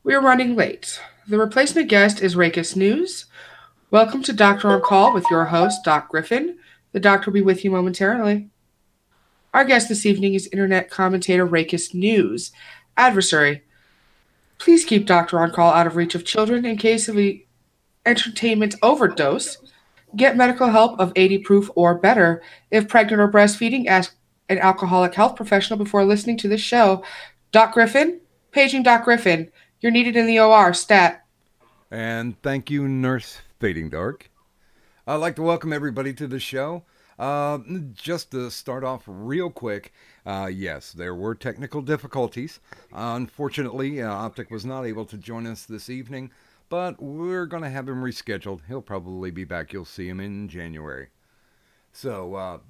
We are running late. The replacement guest is Rakist News. Welcome to Doctor on Call with your host, Doc Griffin. The doctor will be with you momentarily. Our guest this evening is internet commentator Rakist News. Adversary, please keep Doctor on Call out of reach of children in case of an entertainment overdose. Get medical help of 80 proof or better. If pregnant or breastfeeding, ask an alcoholic health professional before listening to this show. Doc Griffin, paging Doc Griffin. You're needed in the OR, stat. And thank you, Nurse Fading Dark. I'd like to welcome everybody to the show. Just to start off real quick, yes, there were technical difficulties. Unfortunately, Optic was not able to join us this evening, but we're going to have him rescheduled. He'll probably be back. You'll see him in January. So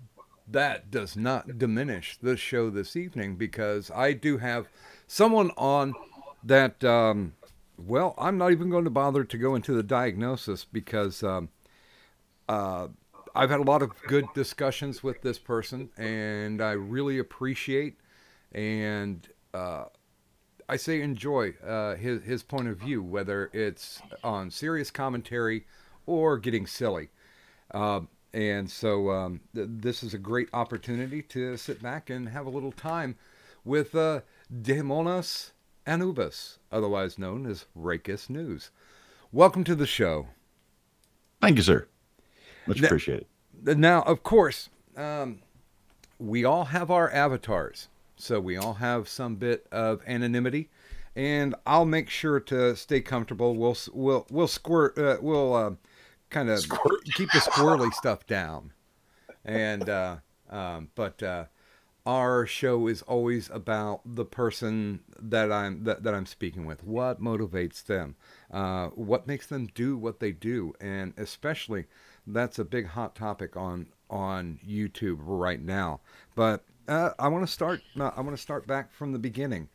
that does not diminish the show this evening because I do have someone on that, well, I'm not even going to bother to go into the diagnosis because I've had a lot of good discussions with this person, and I really appreciate and I say enjoy his point of view, whether it's on serious commentary or getting silly. And so this is a great opportunity to sit back and have a little time with Demonas Anubis, otherwise known as Rakist News. Welcome to the show. Thank you, sir. Much appreciated. Now, of course, we all have our avatars, so we all have some bit of anonymity, and I'll make sure to stay comfortable. We'll kind of keep the squirrely stuff down, and but our show is always about the person that I'm speaking with. What motivates them? What makes them do what they do? And especially, that's a big hot topic on YouTube right now. But I want to start. I want to start back from the beginning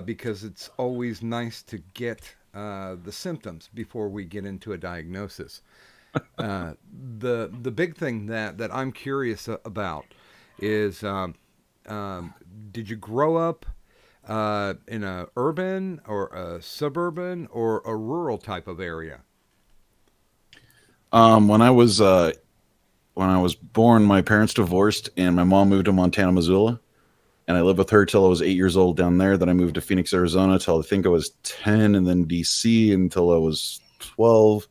because it's always nice to get the symptoms before we get into a diagnosis. The big thing that I'm curious about is. Did you grow up in a urban or a suburban or a rural type of area? When I was born, my parents divorced, and my mom moved to Montana, Missoula, and I lived with her till I was 8 years old down there. Then I moved to Phoenix, Arizona till I think I was 10, and then DC until I was 12,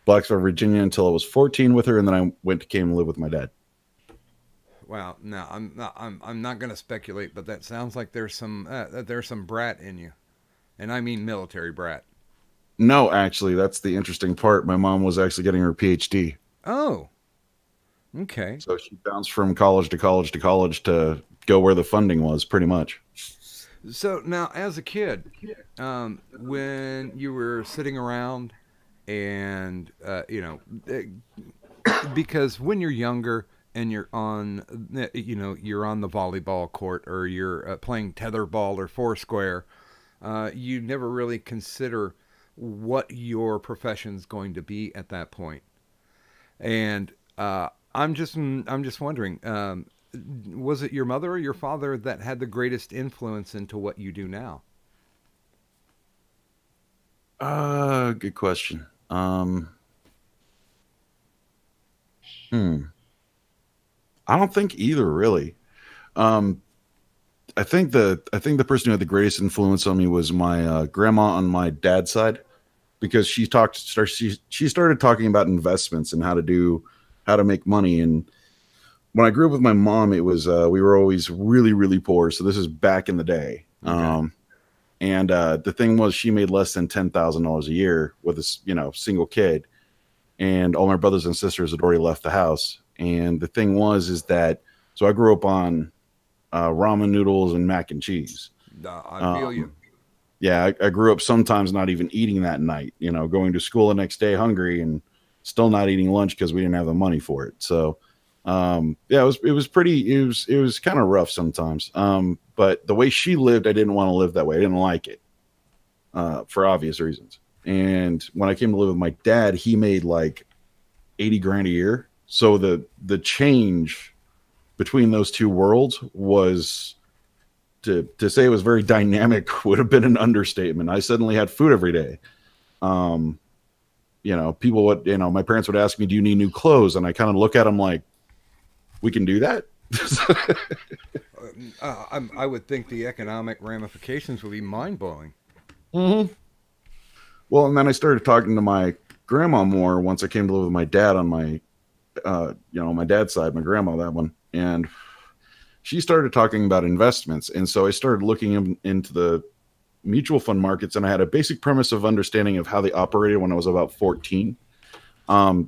Blacksburg, Virginia until I was 14 with her, and then I came and lived with my dad. Wow, no, I'm not going to speculate, but that sounds like there's some brat in you, and I mean military brat. No, actually, that's the interesting part. My mom was actually getting her PhD. Oh, okay. So she bounced from college to college to college to go where the funding was, pretty much. So now, as a kid, when you were sitting around, and because when you're younger. And you're on, you're on the volleyball court, or you're playing tetherball or foursquare. You never really consider what your profession's going to be at that point. And I'm just wondering, was it your mother or your father that had the greatest influence into what you do now? Good question. I don't think either, really. I think the person who had the greatest influence on me was my grandma on my dad's side, because she started talking about investments and how to make money. And when I grew up with my mom, it was we were always really, really poor. So this is back in the day. Okay. And the thing was, she made less than $10,000 a year with a single kid, and all my brothers and sisters had already left the house. And the thing is that, so I grew up on ramen noodles and mac and cheese. I feel you. Yeah, I grew up sometimes not even eating that night, going to school the next day hungry and still not eating lunch because we didn't have the money for it. So, yeah, it was kind of rough sometimes. But the way she lived, I didn't want to live that way. I didn't like it for obvious reasons. And when I came to live with my dad, he made like 80 grand a year. So the change between those two worlds was to say it was very dynamic would have been an understatement. I suddenly had food every day. People would, my parents would ask me, "Do you need new clothes?" And I kind of look at them like, "We can do that." I would think the economic ramifications would be mind blowing. Mm-hmm. Well, and then I started talking to my grandma more once I came to live with my dad on my, my dad's side, my grandma, that one. And she started talking about investments. And so I started looking into the mutual fund markets, and I had a basic premise of understanding of how they operated when I was about 14.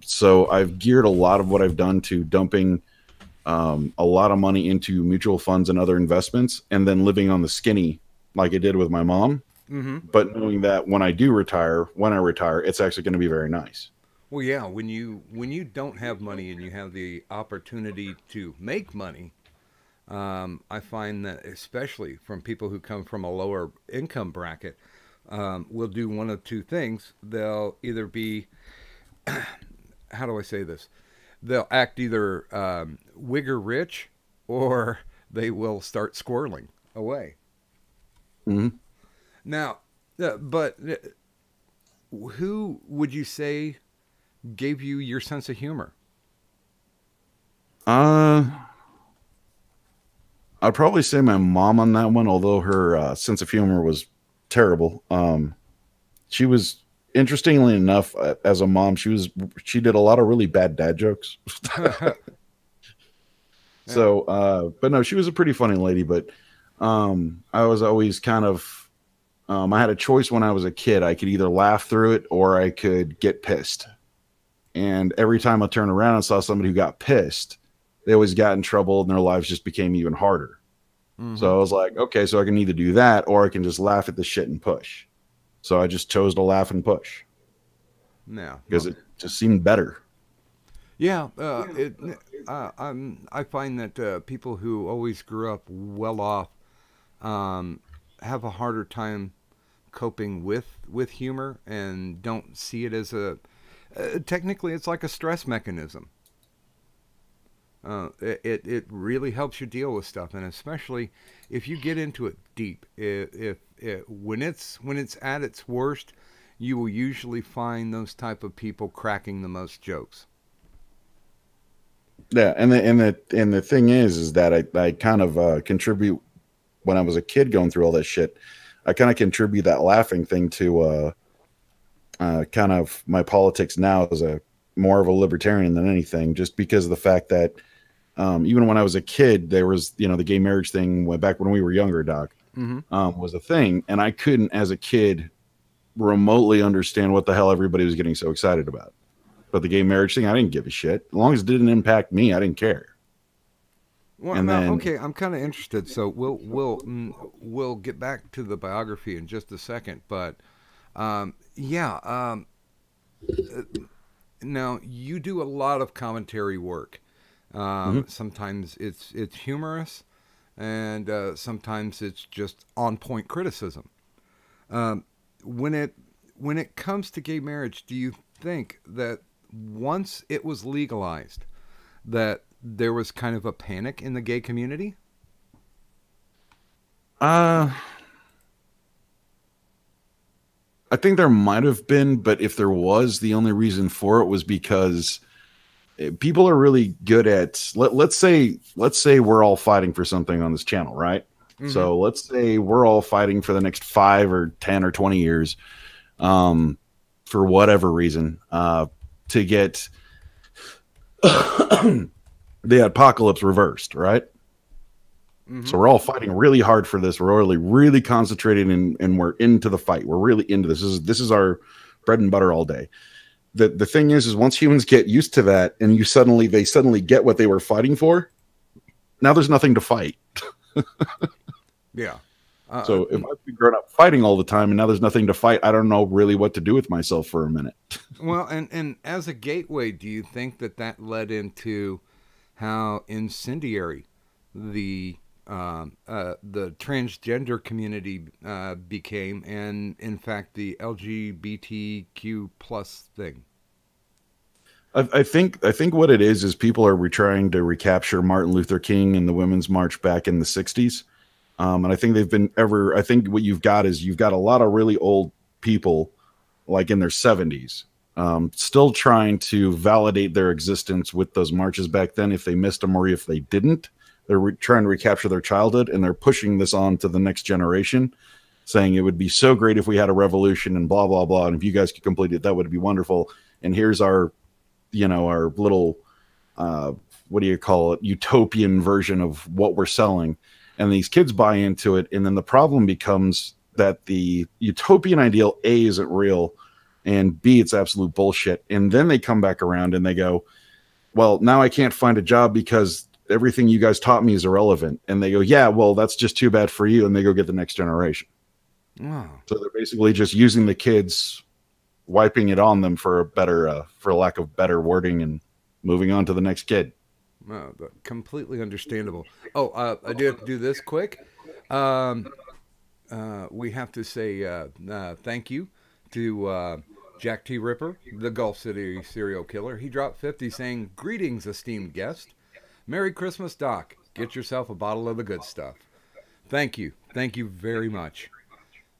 So I've geared a lot of what I've done to dumping a lot of money into mutual funds and other investments, and then living on the skinny like I did with my mom. Mm-hmm. But knowing that when I retire, it's actually going to be very nice. Well, yeah, when you don't have money and you have the opportunity to make money, I find that especially from people who come from a lower income bracket, will do one of two things. They'll either be, how do I say this? They'll act either wigger rich, or they will start squirreling away. Mm-hmm. Now, but who would you say gave you your sense of humor? I'd probably say my mom on that one, although her sense of humor was terrible. She was, interestingly enough, as a mom, she did a lot of really bad dad jokes. So, but no, she was a pretty funny lady. But I was always kind of, I had a choice when I was a kid. I could either laugh through it or I could get pissed. And every time I turned around and saw somebody who got pissed, they always got in trouble and their lives just became even harder. Mm-hmm. So I was like, okay, so I can either do that or I can just laugh at the shit and push. So I just chose to laugh and push. Yeah, because it just seemed better. Yeah, I find that people who always grew up well off have a harder time coping with humor and don't see it as a technically it's like a stress mechanism. It really helps you deal with stuff, and especially if you get into it deep. If when it's at its worst, you will usually find those type of people cracking the most jokes. Yeah, and the thing is that I kind of contribute when I was a kid going through all that shit. I kind of contribute that laughing thing to kind of my politics now as a more of a libertarian than anything, just because of the fact that even when I was a kid, there was, the gay marriage thing back when we were younger, Doc, was a thing. And I couldn't, as a kid, remotely understand what the hell everybody was getting so excited about. But the gay marriage thing, I didn't give a shit. As long as it didn't impact me, I didn't care. Well, and then, okay, I'm kind of interested. So we'll get back to the biography in just a second. But now you do a lot of commentary work. Sometimes it's humorous, and sometimes it's just on point criticism. When it comes to gay marriage, do you think that once it was legalized, that there was kind of a panic in the gay community? I think there might have been, but if there was, the only reason for it was because people are really good at, let's say we're all fighting for something on this channel, right? Mm-hmm. So let's say we're all fighting for the next 5 or 10 or 20 years, for whatever reason, to get the apocalypse reversed, right? Mm-hmm. So we're all fighting really hard for this. We're really concentrating, and we're into the fight. We're really into this. This is our bread and butter all day. The thing is once humans get used to that, and they suddenly get what they were fighting for, now there's nothing to fight. Yeah. So if I've been grown up fighting all the time, and now there's nothing to fight, I don't know really what to do with myself for a minute. Well, and as a gateway, do you think that led into how incendiary the transgender community became, and in fact the LGBTQ plus thing? I think what it is people are trying to recapture Martin Luther King and the Women's March back in the 60s. And I think they've been ever. I think what you've got is you've got a lot of really old people, like in their 70s, still trying to validate their existence with those marches back then. If they missed them or if they didn't, they're trying to recapture their childhood, and they're pushing this on to the next generation, saying it would be so great if we had a revolution and blah blah blah, and if you guys could complete it, that would be wonderful. And here's our, our little, what do you call it, utopian version of what we're selling. And these kids buy into it, and then the problem becomes that the utopian ideal, A, isn't real, and B, it's absolute bullshit. And then they come back around and they go, well, now I can't find a job because everything you guys taught me is irrelevant. And they go, yeah, well, that's just too bad for you. And they go get the next generation. Wow. So they're basically just using the kids, wiping it on them for a better, for lack of better wording, and moving on to the next kid. Wow, completely understandable. Oh, I do have to do this quick. Um, we have to say thank you to Jack T. Ripper, the Gulf City serial killer. He dropped 50 saying, "Greetings, esteemed guest. Merry Christmas, Doc. Get yourself a bottle of the good stuff." Thank you. Thank you very much.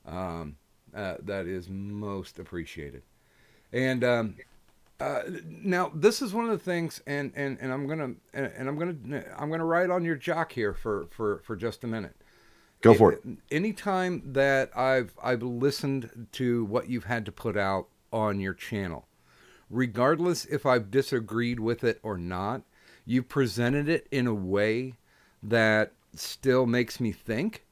That is most appreciated. And now this is one of the things, and I'm gonna ride on your jock here for just a minute. Go for it. Anytime that I've listened to what you've had to put out on your channel, regardless if I've disagreed with it or not, you presented it in a way that still makes me think.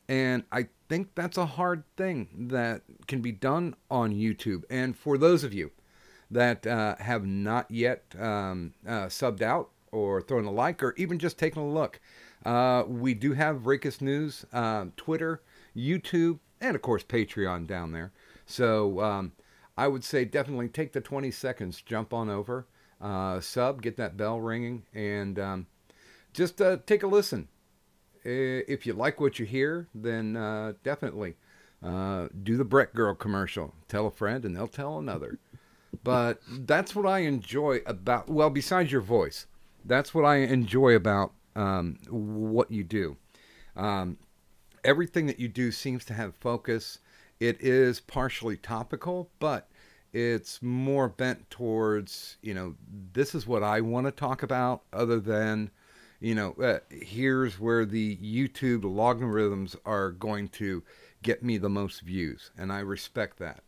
And I think that's a hard thing that can be done on YouTube. And for those of you that have not yet subbed out or thrown a like or even just taken a look, we do have Rakist News, Twitter, YouTube, and of course Patreon down there. So I would say definitely take the 20 seconds, jump on over, sub, get that bell ringing, and just take a listen. If you like what you hear, then definitely do the Brett Girl commercial. Tell a friend and they'll tell another. But that's what I enjoy about, well, besides your voice, that's what I enjoy about what you do. Everything that you do seems to have focus. It is partially topical, but it's more bent towards, this is what I want to talk about, other than, here's where the YouTube logarithms are going to get me the most views. And I respect that.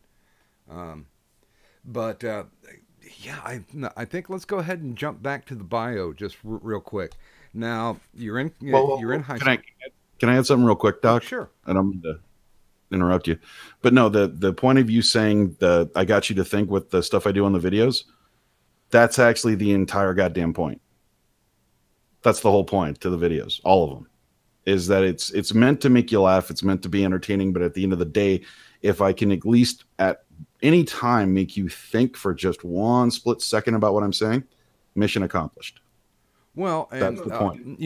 But yeah, I think let's go ahead and jump back to the bio just real quick. Now you're in high school. Can I add something real quick, Doc? Sure. And I'm going to interrupt you, but no, the point of you saying I got you to think with the stuff I do on the videos, that's actually the entire goddamn point. That's the whole point to the videos, all of them, is that it's meant to make you laugh, it's meant to be entertaining, but at the end of the day, if I can at least at any time make you think for just one split second about what I'm saying, mission accomplished. Well, and that's the point.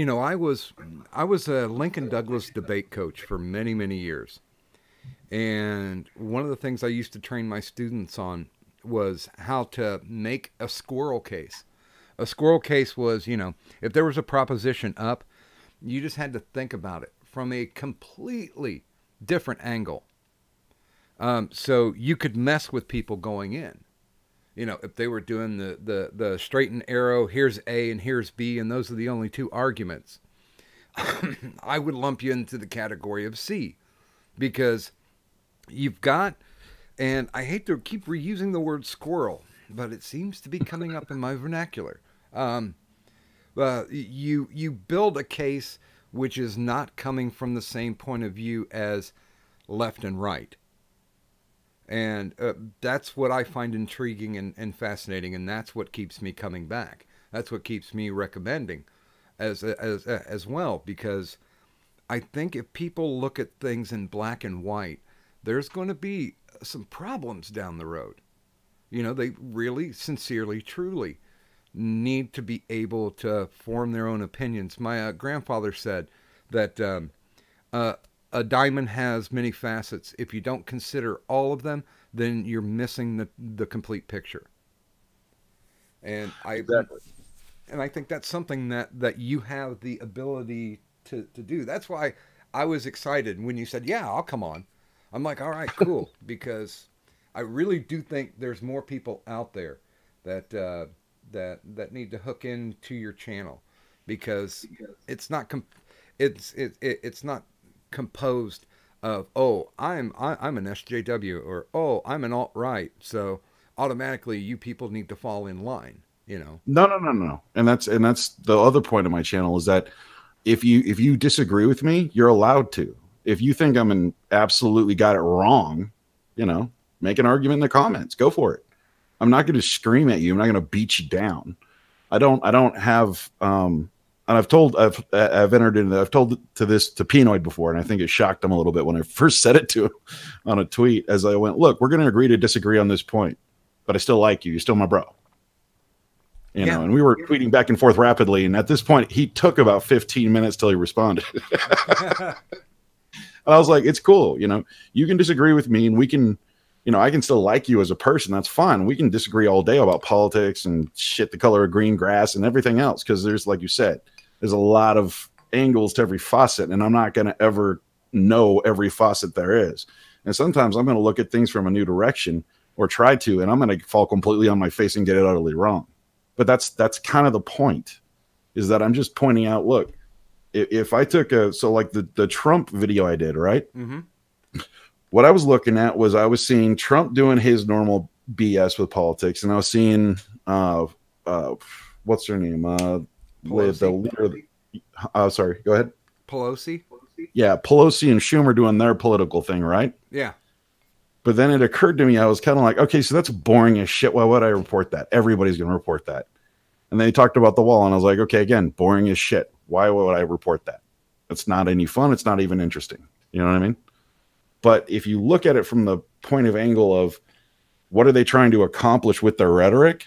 I was a Lincoln Douglas debate coach for many, many years. And one of the things I used to train my students on was how to make a squirrel case. A squirrel case was, if there was a proposition up, you just had to think about it from a completely different angle. So you could mess with people going in. If they were doing the straight and arrow, here's A and here's B, and those are the only two arguments, I would lump you into the category of C, because you've got, and I hate to keep reusing the word squirrel, but it seems to be coming up in my vernacular. You build a case which is not coming from the same point of view as left and right. And that's what I find intriguing and fascinating, and that's what keeps me coming back. That's what keeps me recommending as well, because I think if people look at things in black and white, there's going to be some problems down the road. They really, sincerely, truly need to be able to form their own opinions. My grandfather said that a diamond has many facets. If you don't consider all of them, then you're missing the complete picture. And exactly. And I think that's something that you have the ability to do. That's why I was excited when you said, "Yeah, I'll come on." I'm like, "All right, cool," because I really do think there's more people out there that that need to hook into your channel because it's not it's not composed of, oh, I'm an SJW, or oh, I'm an alt right, so automatically you people need to fall in line, you know. No. And that's the other point of my channel is that if you disagree with me, you're allowed to. If you think absolutely got it wrong, you know, make an argument in the comments. Go for it. I'm not going to scream at you. I'm not going to beat you down. I don't have and I've told to Pinoid before, and I think it shocked him a little bit when I first said it to him on a tweet. As I went, look, we're going to agree to disagree on this point, but I still like you. You're still my bro. You know, and we were tweeting back and forth rapidly, and at this point, he took about 15 minutes till he responded. And I was like, it's cool. You know, you can disagree with me, and we can, you know, I can still like you as a person. That's fine. We can disagree all day about politics and shit, the color of green grass and everything else, because there's, like you said, there's a lot of angles to every faucet, and I'm not going to ever know every faucet there is. And sometimes I'm going to look at things from a new direction, or try to, and I'm going to fall completely on my face and get it utterly wrong. But that's kind of the point, is that I'm just pointing out, look, if I took like the Trump video I did, right? Mm-hmm. What I was looking at was I was seeing Trump doing his normal BS with politics, and I was seeing what's her name? With the leader. Sorry, go ahead. Pelosi. Yeah, Pelosi and Schumer doing their political thing, right? Yeah. But then it occurred to me, I was kind of like, okay, so that's boring as shit. Why would I report that? Everybody's going to report that. And then he talked about the wall, and I was like, okay, again, boring as shit. Why would I report that? It's not any fun. It's not even interesting. You know what I mean? But if you look at it from the point of angle of what are they trying to accomplish with their rhetoric,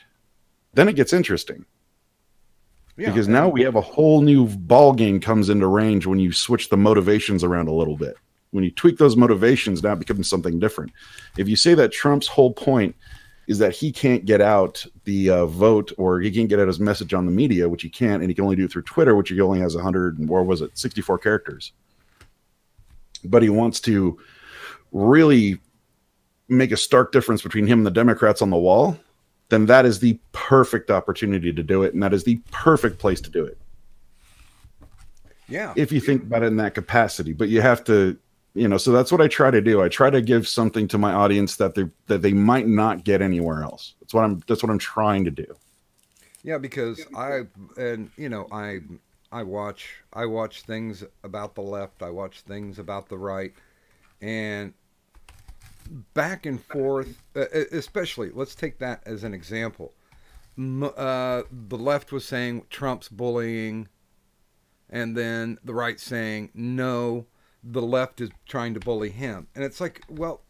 then it gets interesting. Yeah, because now we have a whole new ball game comes into range when you switch the motivations around a little bit. When you tweak those motivations, now it becomes something different. If you say that Trump's whole point is that he can't get out the vote, or he can't get out his message on the media, which he can't, and he can only do it through Twitter, which he only has 64 characters. But he wants to really make a stark difference between him and the Democrats on the wall, then that is the perfect opportunity to do it, and that is the perfect place to do it. Yeah. If you think about it in that capacity, but you have to, you know, so that's what I try to do. I try to give something to my audience that they might not get anywhere else. That's what I'm trying to do. Yeah, because I watch things about the left, I watch things about the right, and back and forth, especially, let's take that as an example. The left was saying Trump's bullying, and then the right saying, no, the left is trying to bully him. And it's like, well,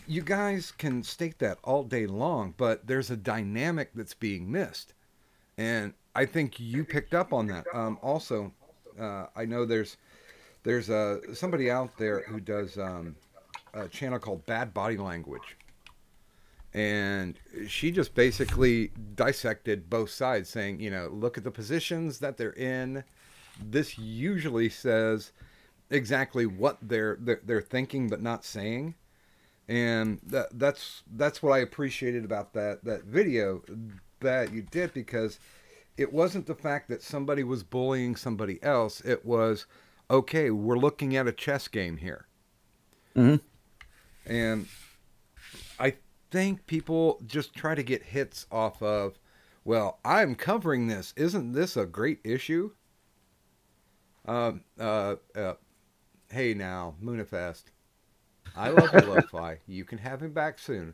you guys can state that all day long, but there's a dynamic that's being missed. And I think you picked up on that. Also, I know there's somebody out there who does a channel called Bad Body Language. And she just basically dissected both sides, saying, you know, look at the positions that they're in. This usually says exactly what they're thinking but not saying, and that's what I appreciated about that video that you did, because it wasn't the fact that somebody was bullying somebody else. It was, okay, we're looking at a chess game here. Mm-hmm. And I think people just try to get hits off of, well, I'm covering this. Isn't this a great issue? Hey now, Moonifest. I love you, Lo-Fi. You can have him back soon.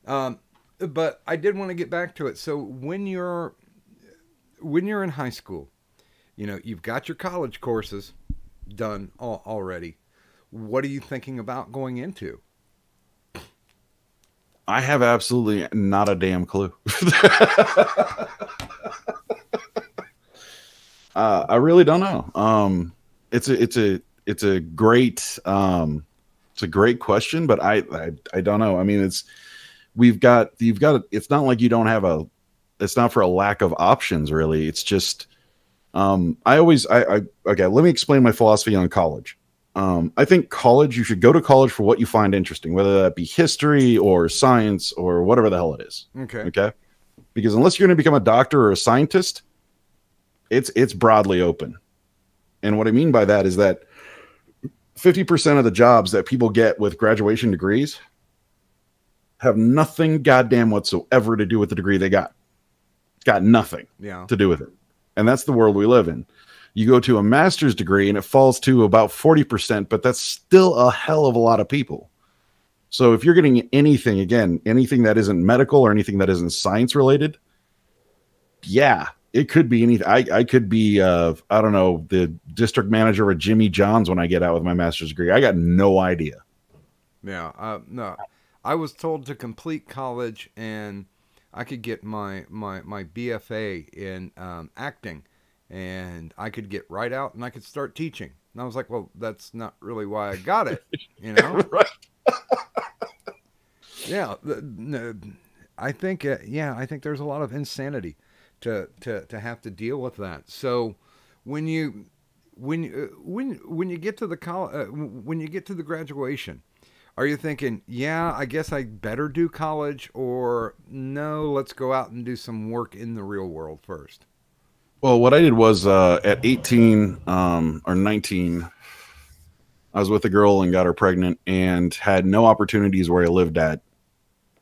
But I did want to get back to it. So when you're in high school, you know, you've got your college courses done already. What are you thinking about going into? I have absolutely not a damn clue. I really don't know. It's a great question, but I don't know. I mean, it's not like you don't have it's not for a lack of options, really. It's just Okay, let me explain my philosophy on college. I think college, you should go to college for what you find interesting, whether that be history or science or whatever the hell it is. Okay. Okay. Because unless you're going to become a doctor or a scientist, it's broadly open. And what I mean by that is that 50% of the jobs that people get with graduation degrees have nothing goddamn whatsoever to do with the degree they got. It's got nothing to do with it. And that's the world we live in. You go to a master's degree and it falls to about 40%, but that's still a hell of a lot of people. So if you're getting anything, again, anything that isn't medical or anything that isn't science related, yeah, it could be anything. I could be, I don't know, the district manager of Jimmy John's when I get out with my master's degree. I got no idea. Yeah. No, I was told to complete college and I could get my BFA in acting, and I could get right out and I could start teaching. And I was like, well, that's not really why I got it, you know? Right. Yeah. I think there's a lot of insanity to have to deal with that. So when you get to the when you get to the graduation, are you thinking, yeah, I guess I better do college, or no, let's go out and do some work in the real world first? Well, what I did was at 18 or 19, I was with a girl and got her pregnant and had no opportunities where I lived at.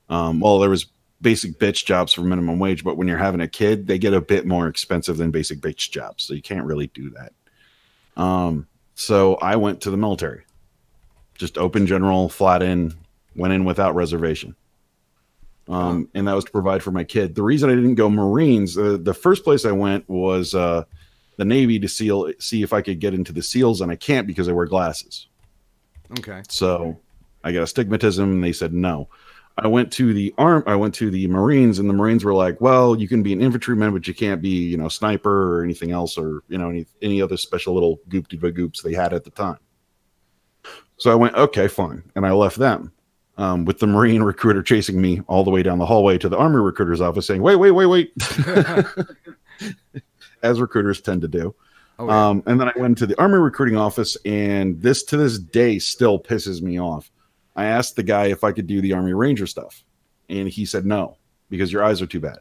Well, there was basic bitch jobs for minimum wage, but when you're having a kid, they get a bit more expensive than basic bitch jobs. So you can't really do that. So I went to the military, just open general, flat in, went in without reservation. And that was to provide for my kid. The reason I didn't go Marines, the first place I went was the Navy to see if I could get into the SEALs, and I can't because I wear glasses. Okay. So I got astigmatism, and they said no. I went to the Marines, and the Marines were like, well, you can be an infantryman, but you can't be, sniper or anything else, or, any other special little goop-de-goops they had at the time. So I went, okay, fine. And I left them with the Marine recruiter chasing me all the way down the hallway to the Army recruiter's office saying, wait. As recruiters tend to do. Oh, yeah. And then I went to the Army recruiting office, and this to this day still pisses me off. I asked the guy if I could do the Army Ranger stuff, and he said no, because your eyes are too bad.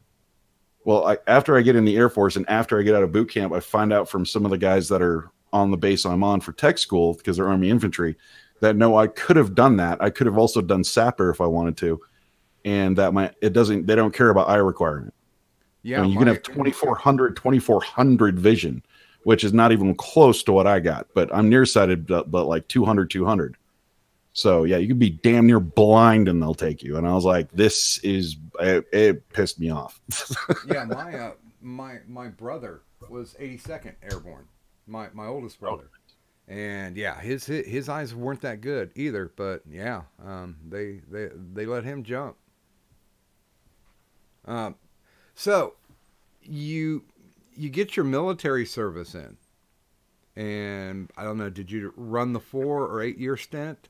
Well, after I get in the Air Force and after I get out of boot camp, I find out from some of the guys that are on the base I'm on for tech school, because they're Army infantry, that no, I could have done that. I could have also done sapper if I wanted to, and that they don't care about eye requirement. Yeah, you can have 2400 vision, which is not even close to what I got, but I'm nearsighted, but like 200. So yeah, you could be damn near blind and they'll take you. And I was like, it pissed me off. Yeah, my brother was 82nd Airborne, my oldest brother. And yeah, his eyes weren't that good either, but yeah, they let him jump. So you get your military service in, and I don't know, did you run the 4 or 8 year stint?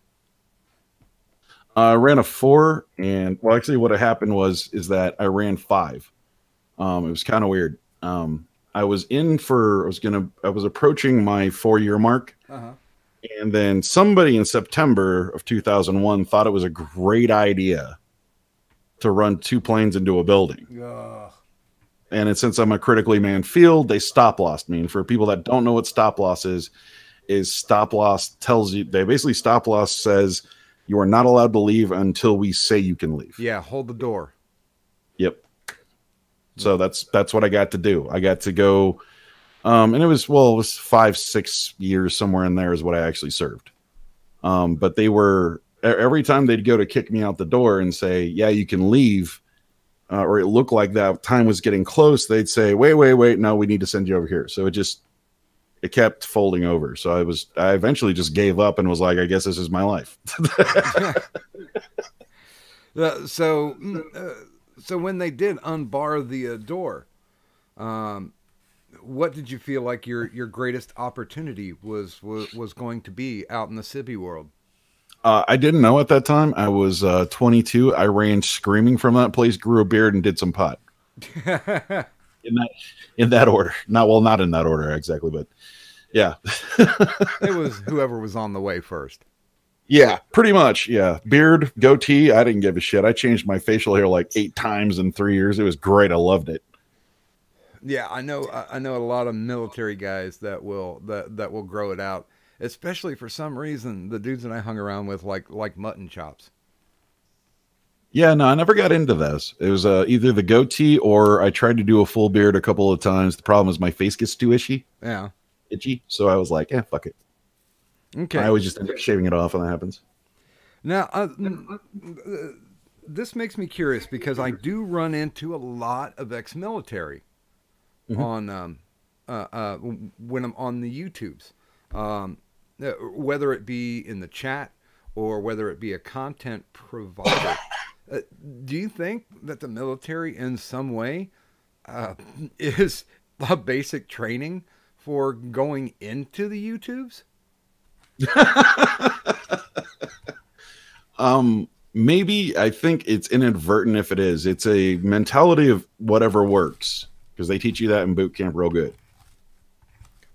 I ran a 4, and well, actually, what happened is that I ran 5. It was kind of weird. I was approaching my 4-year mark, and then somebody in September of 2001 thought it was a great idea to run 2 planes into a building. And since I'm a critically manned field, they stop lossed me. And for people that don't know what stop loss is stop loss tells you, stop loss says you are not allowed to leave until we say you can leave. Yeah, hold the door. Yep. So that's what I got to do. I got to go, and it was 5-6 years somewhere in there is what I actually served. But they were, every time they'd go to kick me out the door and say, yeah, you can leave, or it looked like that time was getting close, they'd say, wait, no, we need to send you over here. So it kept folding over. So I eventually just gave up and was like, I guess this is my life. So when they did unbar the door, what did you feel like your greatest opportunity was going to be out in the civvy world? I didn't know at that time. I was 22. I ran screaming from that place, grew a beard, and did some pot. in that in that order. Not in that order exactly, but yeah. It was whoever was on the way first. Yeah, pretty much. Yeah. Beard, goatee, I didn't give a shit. I changed my facial hair like 8 times in 3 years. It was great. I loved it. Yeah, I know. I know a lot of military guys that will grow it out. Especially for some reason, the dudes that I hung around with like mutton chops. Yeah, no, I never got into this. It was either the goatee or I tried to do a full beard a couple of times. The problem is my face gets too Yeah. itchy. So I was like, fuck it. I Okay. always just end up shaving it off when that happens. Now, this makes me curious because I do run into a lot of ex-military Mhm. on when I'm on the YouTubes, whether it be in the chat or whether it be a content provider. Uh, do you think that the military, in some way, uh, is a basic training for going into the YouTubes? Maybe I think it's inadvertent if it is. It's a mentality of whatever works because they teach you that in boot camp real good.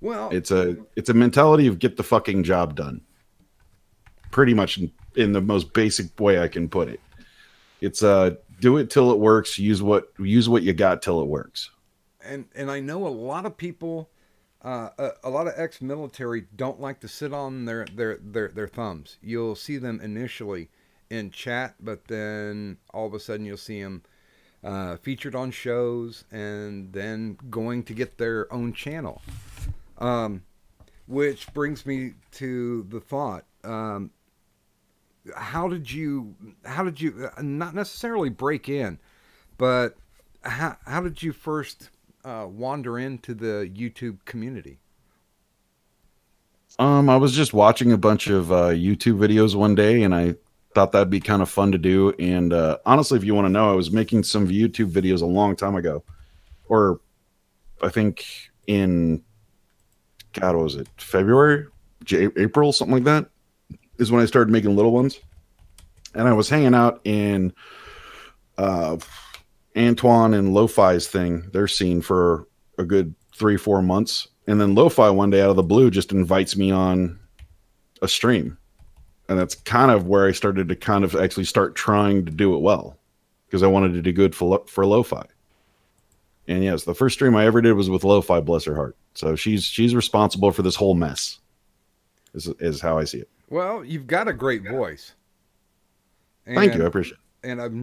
Well, It's a mentality of get the fucking job done. Pretty much in the most basic way I can put it. It's do it till it works. Use what you got till it works. and I know a lot of people, a lot of ex-military don't like to sit on their thumbs. You'll see them initially in chat, but then all of a sudden you'll see them featured on shows and then going to get their own channel. Which brings me to the thought: how did you not necessarily break in, but how did you first wander into the YouTube community? I was just watching a bunch of YouTube videos one day, and I thought that'd be kind of fun to do. And honestly, if you want to know, I was making some YouTube videos a long time ago, or I think in God, what was it February, April, something like that, is when I started making little ones. And I was hanging out in uh, Antoine and Lo-Fi's thing, their scene for a good 3-4 months. And then Lo-Fi one day out of the blue just invites me on a stream. And that's kind of where I started to kind of actually start trying to do it well because I wanted to do good for Lo-Fi. And yes, the first stream I ever did was with Lo-Fi, bless her heart. So she's responsible for this whole mess is how I see it. Well, you've got a great voice. Thank you. I And appreciate it. and I've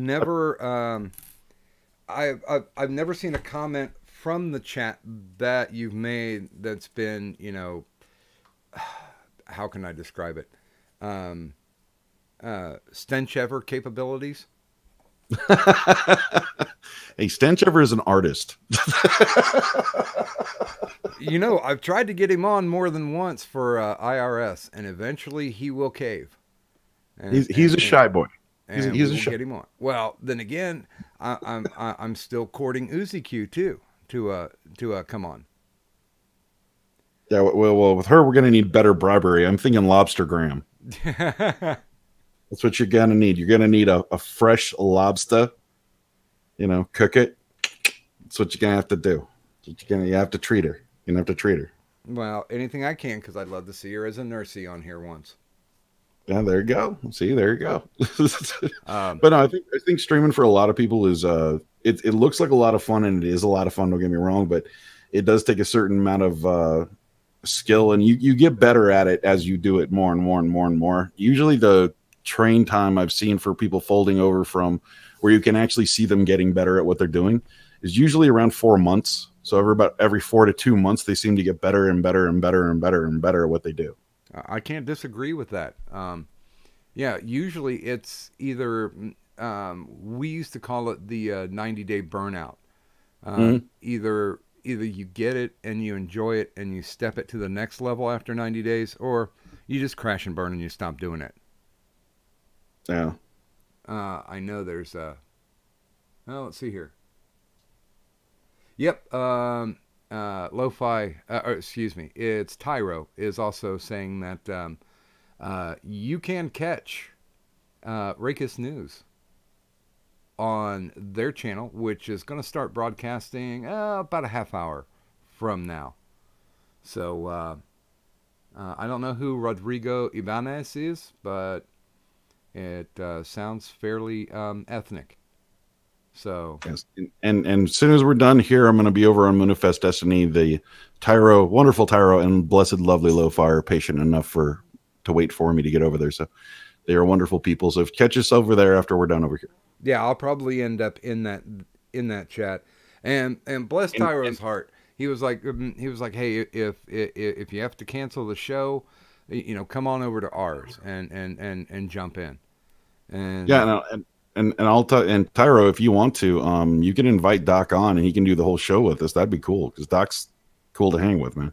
never seen a comment from the chat that you've made that's been, how can I describe it? Um, stench ever capabilities. Hey, Stanchever is an artist. I've tried to get him on more than once for IRS, and eventually he will cave. And He's a shy boy. and He's we a will shy. get him on. Well, then again, I'm still courting Uzi Q too to come on. Yeah, well, with her, we're gonna need better bribery. I'm thinking lobster gram. That's what you're gonna need. You're gonna need a fresh lobster. Cook it. That's what you're gonna have to do. You have to treat her. You have to treat her. Well, anything I can because I'd love to see her as a nursey on here once. Yeah, there you go. See, there you go. Um, But no, I think streaming for a lot of people is it looks like a lot of fun and it is a lot of fun. Don't get me wrong, but it does take a certain amount of skill and you get better at it as you do it more and more and more and more. Usually, the train time I've seen for people folding over from where you can actually see them getting better at what they're doing is usually around 4 months. So every 4 to 2 months, they seem to get better and better and better and better and better at what they do. I can't disagree with that. Yeah, usually it's either we used to call it the 90-day burnout. Mhm. Either you get it and you enjoy it and you step it to the next level after 90 days, or you just crash and burn and you stop doing it. Yeah. I know there's let's see here. Yep. Lo-Fi, or excuse me, it's Tyro is also saying that you can catch Rakist News. on their channel, which is going to start broadcasting about a half hour from now. So I don't know who Rodrigo Ibanez is, but it sounds fairly ethnic. So Yes. And as soon as we're done here, I'm going to be over on Moonfest Destiny. The Tyro, wonderful Tyro, and blessed, lovely Lo-Fi are patient enough to wait for me to get over there. So they are wonderful people. So catch us over there after we're done over here. yeah, I'll probably end up in that chat. And bless Tyro's heart. He was like, hey, if you have to cancel the show, come on over to ours and jump in. And yeah, no, and I'll tell and Tyro, if you want to, you can invite Doc on and he can do the whole show with us. That'd be cool because Doc's cool to hang with, man.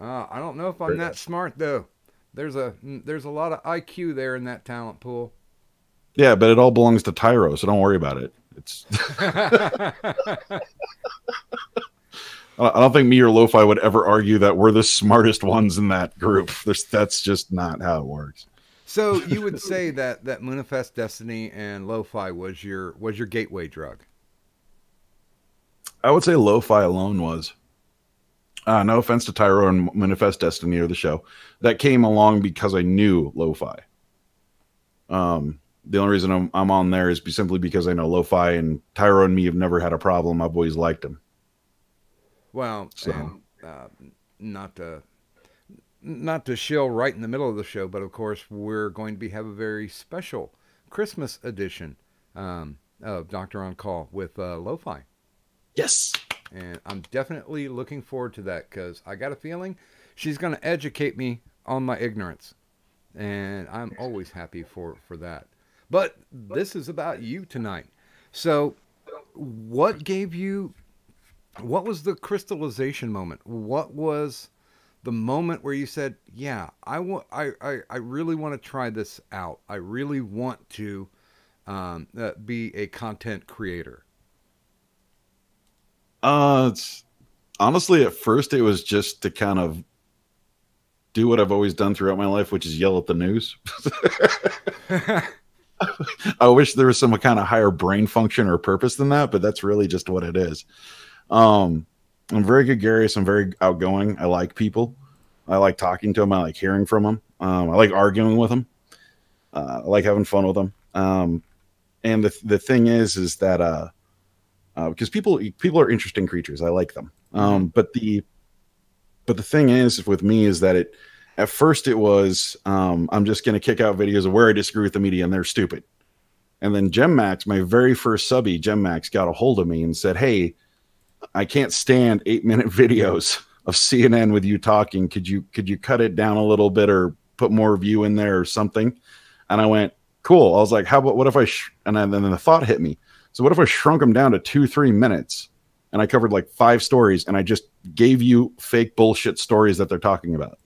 I don't know if I'm that smart though. There's a lot of IQ there in that talent pool. Yeah, but it all belongs to Tyro, so don't worry about it. It's I don't think me or Lo-Fi would ever argue that we're the smartest ones in that group. That's just not how it works. So you would say that Moonfest Destiny and Lo-Fi was your gateway drug? I would say Lo-Fi alone was. No offense to Tyro and Moonfest Destiny or the show. That came along because I knew Lo-Fi. The only reason I'm on there is simply because I know Lo-Fi and Tyro and me have never had a problem. I've always liked him. Well, so. And not to shill right in the middle of the show, but of course we're going to have a very special Christmas edition of Doctor on Call with Lo-Fi. Yes. And I'm definitely looking forward to that because I got a feeling she's going to educate me on my ignorance. And I'm always happy for that. But this is about you tonight. So what was the crystallization moment? What was the moment where you said, yeah, I really want to try this out. I really want to be a content creator. It's honestly, at first it was just to kind of do what I've always done throughout my life, which is yell at the news. I wish there was some kind of higher brain function or purpose than that, but that's really just what it is. I'm very gregarious. I'm very outgoing. I like people. I like talking to them. I like hearing from them. I like arguing with them. I like having fun with them. And the thing is that because people are interesting creatures. I like them. But the thing is with me is that at first it was I'm just going to kick out videos of where I disagree with the media and they're stupid. And then GemMax, my very first subby, GemMax, got a hold of me and said, hey, I can't stand 8-minute videos of CNN with you talking. Could you cut it down a little bit or put more view in there or something? And I went, cool. I was like, how about what if and then the thought hit me. So what if I shrunk them down to 2-3 minutes and I covered like 5 stories and I just gave you fake bullshit stories that they're talking about?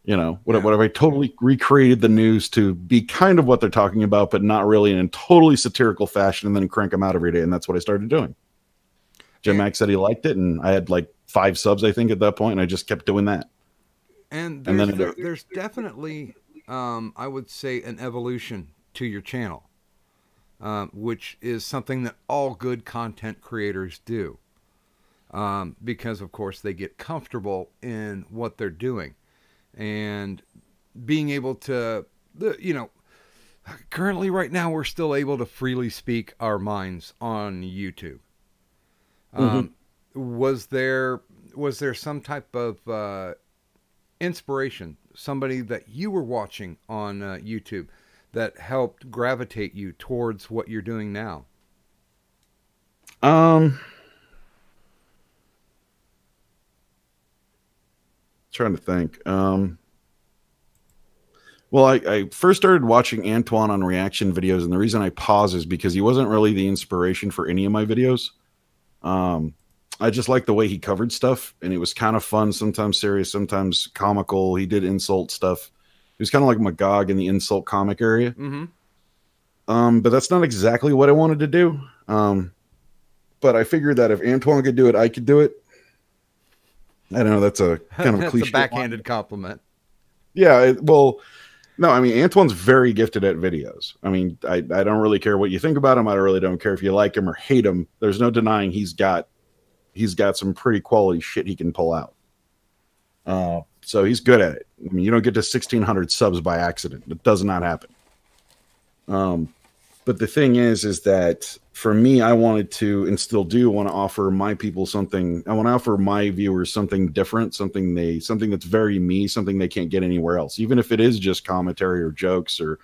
What if I totally recreated the news to be kind of what they're talking about, but not really in a totally satirical fashion, and then crank them out every day? And that's what I started doing. Jim Mack said he liked it, and I had like 5 subs, I think, at that point, and I just kept doing that. And there's definitely, I would say, an evolution to your channel, which is something that all good content creators do, because, of course, they get comfortable in what they're doing. And being able to, currently right now we're still able to freely speak our minds on YouTube. Was there some type of inspiration, somebody that you were watching on YouTube that helped gravitate you towards what you're doing now? Trying to think. Well, I first started watching Antoine on reaction videos, and the reason I paused is because he wasn't really the inspiration for any of my videos. I just liked the way he covered stuff, and it was kind of fun, sometimes serious, sometimes comical. He did insult stuff. He was kind of like Magog in the insult comic area. But that's not exactly what I wanted to do. But I figured that if Antoine could do it, I could do it. I don't know. That's a kind of that's cliche. A backhanded compliment. Yeah. Well, No, I mean, Antoine's very gifted at videos. I mean, I don't really care what you think about him. I really don't care if you like him or hate him. There's no denying he's got some pretty quality shit he can pull out. So he's good at it. I mean, you don't get to 1,600 subs by accident. It does not happen. But the thing is that for me, I wanted to, and still do, want to offer my people something. I want to offer my viewers something different, something that's very me, something they can't get anywhere else. Even if it is just commentary or jokes or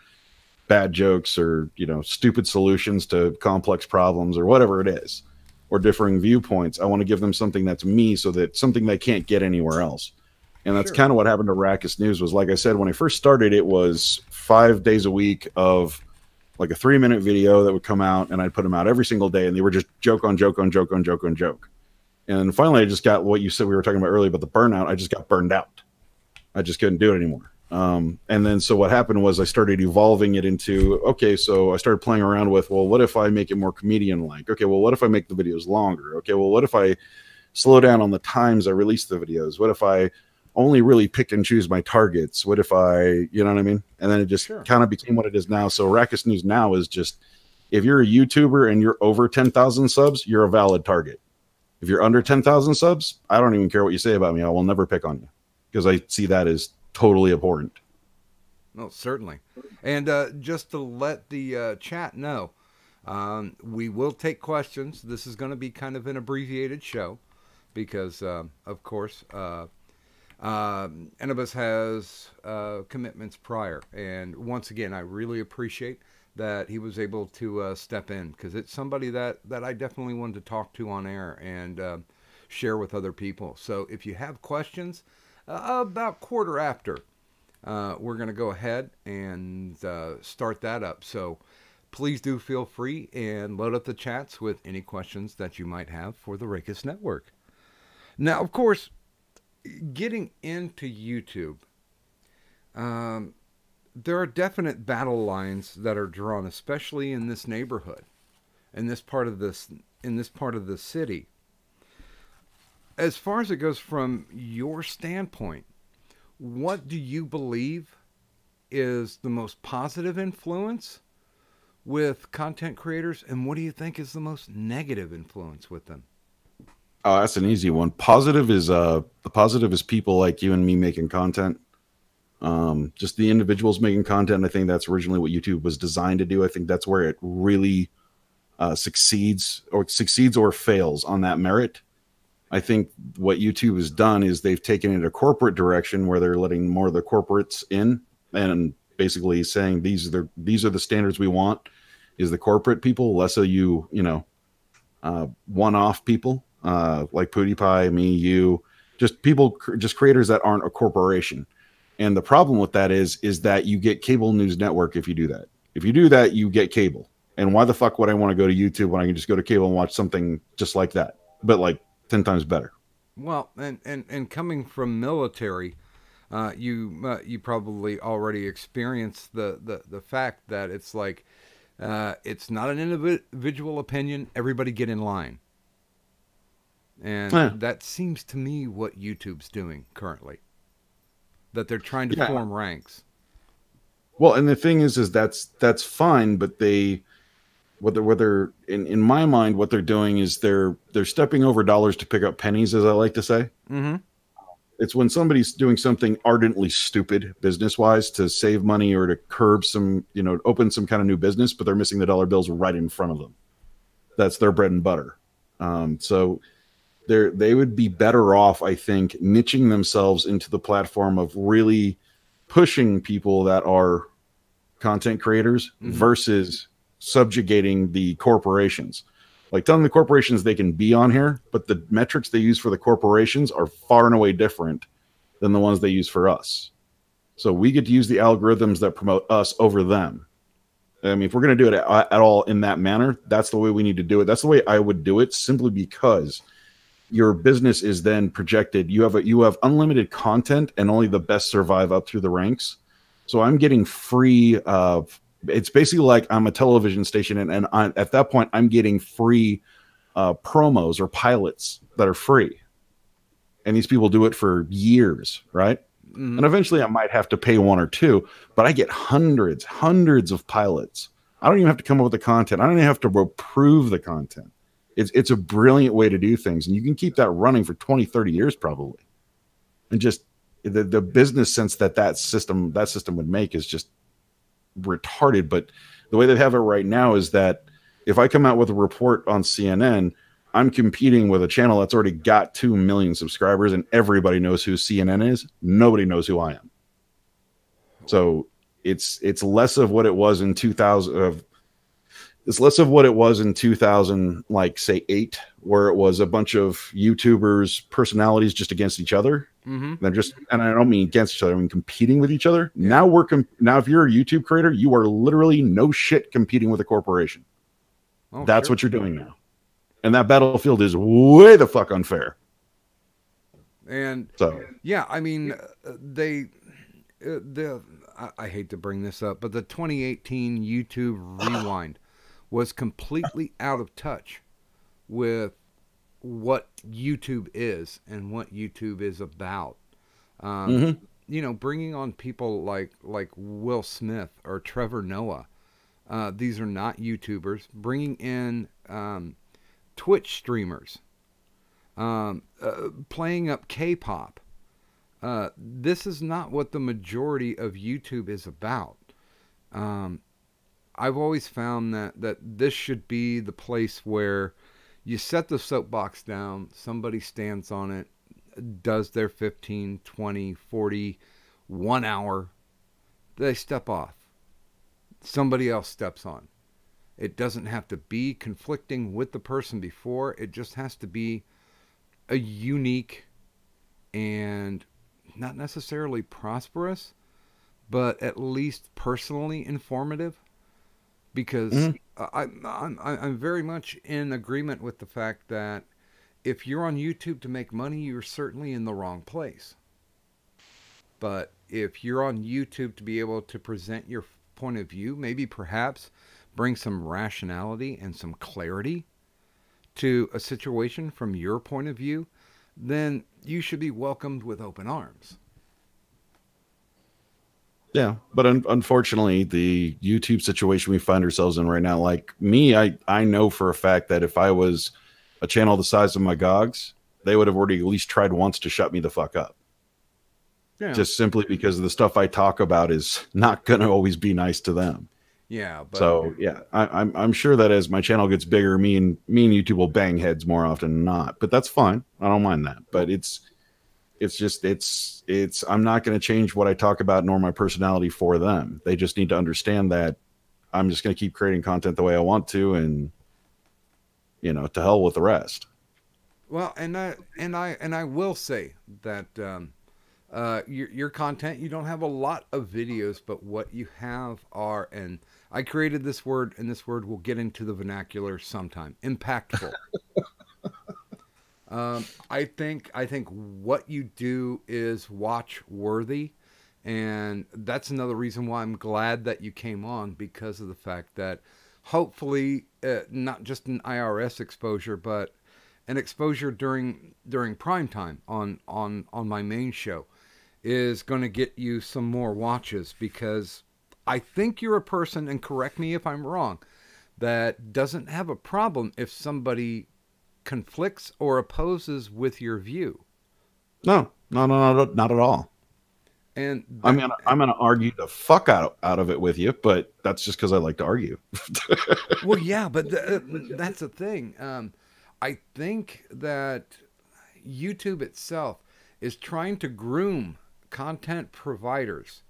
bad jokes or, stupid solutions to complex problems or whatever it is, or differing viewpoints. I want to give them something that's me, so that something they can't get anywhere else. And that's kind of what happened to Rakist News. Was, like I said, when I first started, it was 5 days a week of like a 3-minute video that would come out, and I'd put them out every single day, and they were just joke on joke on joke on joke on joke. And finally, I just got what you said we were talking about earlier about the burnout. I just got burned out. I just couldn't do it anymore. And then so what happened was I started evolving it into, okay, so I started playing around with, well, what if I make it more comedian-like? Okay, well, what if I make the videos longer? Okay, well, what if I slow down on the times I release the videos? What if I only really pick and choose my targets? What if I, you know what I mean? And then it just kind of became what it is now. So Rakist News now is just, if you're a YouTuber and you're over 10,000 subs, you're a valid target. If you're under 10,000 subs, I don't even care what you say about me. I will never pick on you, because I see that as totally abhorrent. No, certainly. And just to let the chat know, we will take questions. This is going to be kind of an abbreviated show because, of course, Anubis has commitments prior. And once again, I really appreciate that he was able to step in, because it's somebody that I definitely wanted to talk to on air and share with other people. So if you have questions, about quarter after, we're going to go ahead and start that up. So please do feel free and load up the chats with any questions that you might have for the Rakist Network. Now, of course, getting into YouTube, there are definite battle lines that are drawn, especially in this neighborhood, in this part of the city. As far as it goes from your standpoint, what do you believe is the most positive influence with content creators, and what do you think is the most negative influence with them? Oh, that's an easy one. The positive is people like you and me making content. Just the individuals making content. I think that's originally what YouTube was designed to do. I think that's where it really succeeds or fails on that merit. I think what YouTube has done is they've taken it a corporate direction where they're letting more of the corporates in and basically saying these are the standards we want, is the corporate people, less of you, one-off people. Like PewDiePie, me, you, just people, just creators that aren't a corporation. And the problem with that is that you get cable news network if you do that. If you do that, you get cable. And why the fuck would I want to go to YouTube when I can just go to cable and watch something just like that, but like 10 times better? Well, and coming from military, you probably already experienced the fact that it's like, it's not an individual opinion. Everybody get in line. And that seems to me what YouTube's doing currently. That they're trying to form ranks. Well, and the thing is that's fine, but whether in my mind, what they're doing is they're stepping over dollars to pick up pennies, as I like to say. Mm-hmm. It's when somebody's doing something ardently stupid business-wise to save money or to curb some, open some kind of new business, but they're missing the dollar bills right in front of them. That's their bread and butter. So they would be better off, I think, niching themselves into the platform of really pushing people that are content creators versus subjugating the corporations. Like telling the corporations they can be on here, but the metrics they use for the corporations are far and away different than the ones they use for us. So we get to use the algorithms that promote us over them. I mean, if we're going to do it at all in that manner, that's the way we need to do it. That's the way I would do it, simply because your business is then projected. You have unlimited content, and only the best survive up through the ranks. So I'm getting free. It's basically like I'm a television station, and at that point, I'm getting free promos or pilots that are free. And these people do it for years, right? And eventually I might have to pay one or two, but I get hundreds of pilots. I don't even have to come up with the content. I don't even have to approve the content. It's a brilliant way to do things. And you can keep that running for 20, 30 years probably. And just the business sense that system would make is just retarded. But the way they have it right now is that if I come out with a report on CNN, I'm competing with a channel that's already got 2 million subscribers, and everybody knows who CNN is. Nobody knows who I am. So it's less of what it was in 2000. It's less of what it was in 2000, like say 8, where it was a bunch of YouTubers, personalities just against each other. And I don't mean against each other. I mean competing with each other. Yeah. Now if you're a YouTube creator, you are literally no shit competing with a corporation. Oh, that's what you're doing now. And that battlefield is way the fuck unfair. And so, yeah, I mean, I hate to bring this up, but the 2018 YouTube Rewind was completely out of touch with what YouTube is and what YouTube is about. You know, bringing on people like Will Smith or Trevor Noah. These are not YouTubers. Bringing in Twitch streamers, playing up K-pop. This is not what the majority of YouTube is about. I've always found that this should be the place where you set the soapbox down, somebody stands on it, does their 15, 20, 40, 1 hour, they step off. Somebody else steps on. It doesn't have to be conflicting with the person before. It just has to be a unique and not necessarily prosperous, but at least personally informative. Because I'm very much in agreement with the fact that if you're on YouTube to make money, you're certainly in the wrong place. But if you're on YouTube to be able to present your point of view, maybe perhaps bring some rationality and some clarity to a situation from your point of view, then you should be welcomed with open arms. Yeah, but unfortunately, the YouTube situation we find ourselves in right now, like me, I know for a fact that if I was a channel the size of my GOGs, they would have already at least tried once to shut me the fuck up. Yeah. Just simply because the stuff I talk about is not going to always be nice to them. Yeah. But so yeah, I'm sure that as my channel gets bigger, me and YouTube will bang heads more often than not. But that's fine. I don't mind that. But it's I'm not going to change what I talk about nor my personality for them. They just need to understand that I'm just going to keep creating content the way I want to, and you know, to hell with the rest. Well, and I will say that your content, you don't have a lot of videos, but what you have are, and I created this word, and this word will get into the vernacular sometime, impactful. I think what you do is watch worthy, and that's another reason why I'm glad that you came on, because of the fact that hopefully not just an IRS exposure, but an exposure during prime time on my main show is going to get you some more watches, because I think you're a person, and correct me if I'm wrong, that doesn't have a problem if somebody conflicts or opposes with your view. No, not at all. And I'm gonna argue the fuck out of it with you, but that's just because I like to argue. Well, yeah, but that's the thing. I think that YouTube itself is trying to groom content providers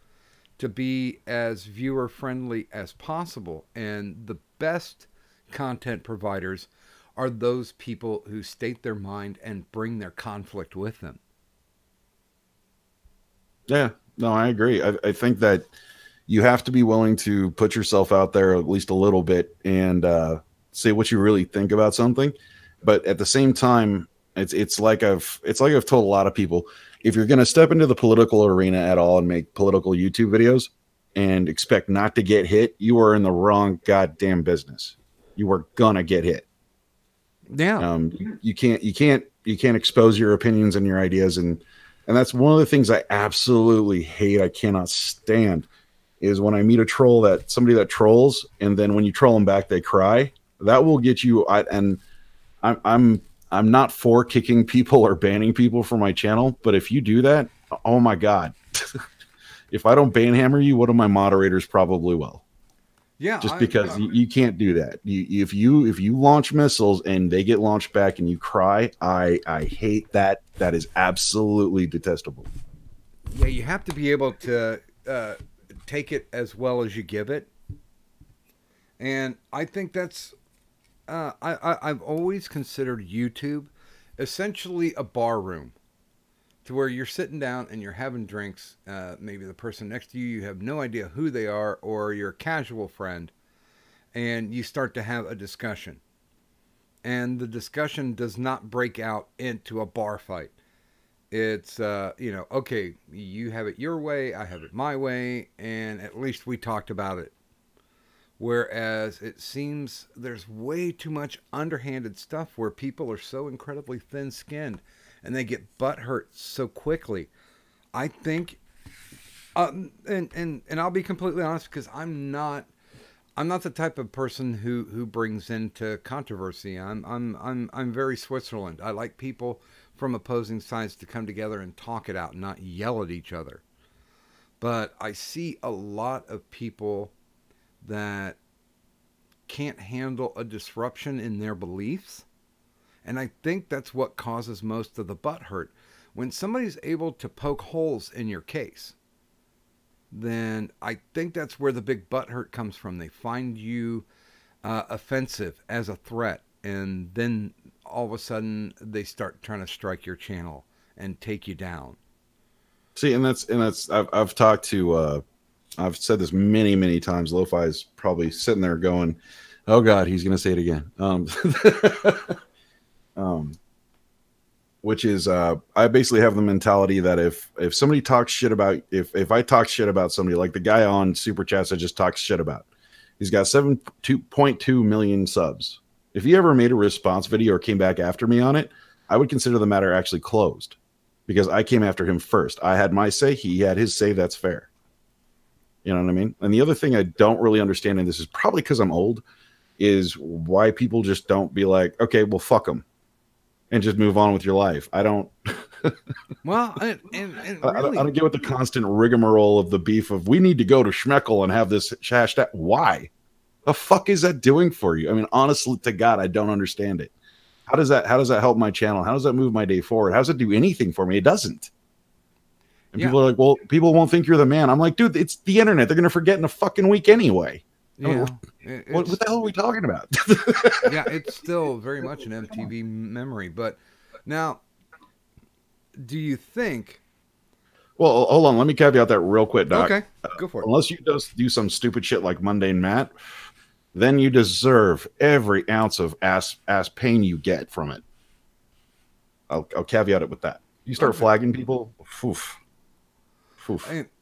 to be as viewer friendly as possible, and the best content providers are those people who state their mind and bring their conflict with them. Yeah, no, I agree. I think that you have to be willing to put yourself out there at least a little bit and say what you really think about something. But at the same time, it's like I've told a lot of people, if you're going to step into the political arena at all and make political YouTube videos and expect not to get hit, you are in the wrong goddamn business. You are gonna get hit. Yeah. You can't expose your opinions and your ideas and And that's one of the things I absolutely hate. I cannot stand is when I meet a troll somebody that trolls, and then when you troll them back, they cry. That will get you. I'm not for kicking people or banning people from my channel, but if you do that, oh my god, if I don't banhammer you, one of my moderators probably will. Yeah, Just because you can't do that. If you launch missiles and they get launched back and you cry, I hate that. That is absolutely detestable. Yeah, you have to be able to take it as well as you give it, and I think that's. I've always considered YouTube essentially a bar room, to where you're sitting down and you're having drinks. Maybe the person next to you, you have no idea who they are, or you're a casual friend, and you start to have a discussion. And the discussion does not break out into a bar fight. It's, okay, you have it your way, I have it my way, and at least we talked about it. Whereas it seems there's way too much underhanded stuff where people are so incredibly thin-skinned and they get butt hurt so quickly. I think, and I'll be completely honest, because I'm not the type of person who brings into controversy. I'm very Switzerland. I like people from opposing sides to come together and talk it out, and not yell at each other. But I see a lot of people that can't handle a disruption in their beliefs. And I think that's what causes most of the butt hurt. When somebody's able to poke holes in your case, then I think that's where the big butt hurt comes from. They find you offensive as a threat, and then all of a sudden they start trying to strike your channel and take you down. See, and that's I've talked to I've said this many times. Lo-Fi's probably sitting there going, "Oh God, he's going to say it again." Which is I basically have the mentality that if somebody talks shit about if I talk shit about somebody, like the guy on Super Chats I just talked shit about, he's got 7.2 million subs. If he ever made a response video or came back after me on it, I would consider the matter actually closed, because I came after him first. I had my say, he had his say. That's fair. You know what I mean? And the other thing I don't really understand, and this is probably because I'm old, is why people just don't be like, okay, well, fuck them, and just move on with your life. I don't. Well, and really, I don't get what the constant rigmarole of the beef of we need to go to Schmeckel and have this hashtag. Why? The fuck is that doing for you? I mean, honestly to God, I don't understand it. How does that help my channel? How does that move my day forward? How does it do anything for me? It doesn't. And people are like, well, people won't think you're the man. I'm like, dude, it's the internet. They're going to forget in a fucking week anyway. Yeah. What the hell are we talking about? Yeah, it's still very much an MTV memory. But now, do you think... Well, hold on. Let me caveat that real quick, Doc. Okay, go for it. Unless you just do some stupid shit like Mundane Matt, then you deserve every ounce of ass pain you get from it. I'll caveat it with that. You start flagging people, oof.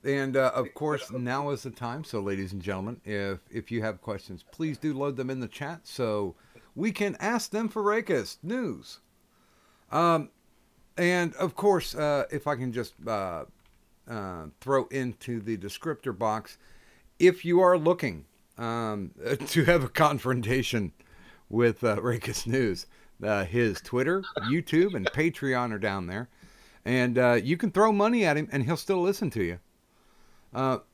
And of course, now is the time. So, ladies and gentlemen, if you have questions, please do load them in the chat so we can ask them for Rakist news. And of course, if I can just throw into the descriptor box, if you are looking to have a confrontation with Rakist News, his Twitter, YouTube, and Patreon are down there. And you can throw money at him, and he'll still listen to you.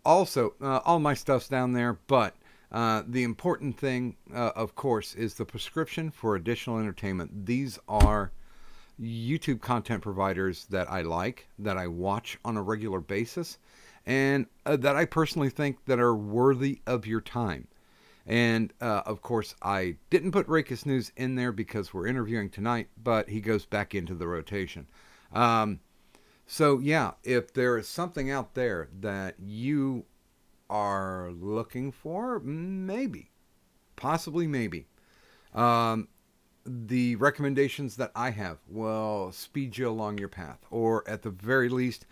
Also, all my stuff's down there, but the important thing, of course, is the prescription for additional entertainment. These are YouTube content providers that I like, that I watch on a regular basis, and that I personally think that are worthy of your time. And, of course, I didn't put Rakist News in there because we're interviewing tonight, but he goes back into the rotation. So yeah, if there is something out there that you are looking for, possibly maybe, the recommendations that I have will speed you along your path, or at the very least,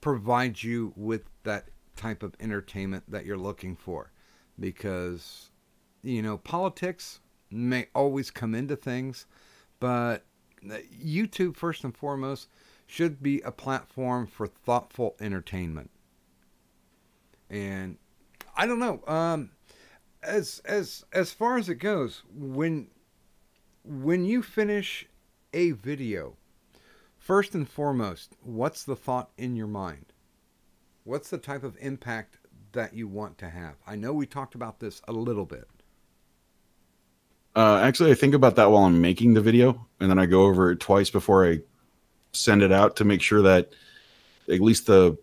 provide you with that type of entertainment that you're looking for. Because, politics may always come into things, but YouTube, first and foremost, should be a platform for thoughtful entertainment. And I don't know. As far as it goes, when you finish a video, first and foremost, what's the thought in your mind? What's the type of impact that you want to have? I know we talked about this a little bit. Actually, I think about that while I'm making the video, and then I go over it twice before I send it out to make sure that at least the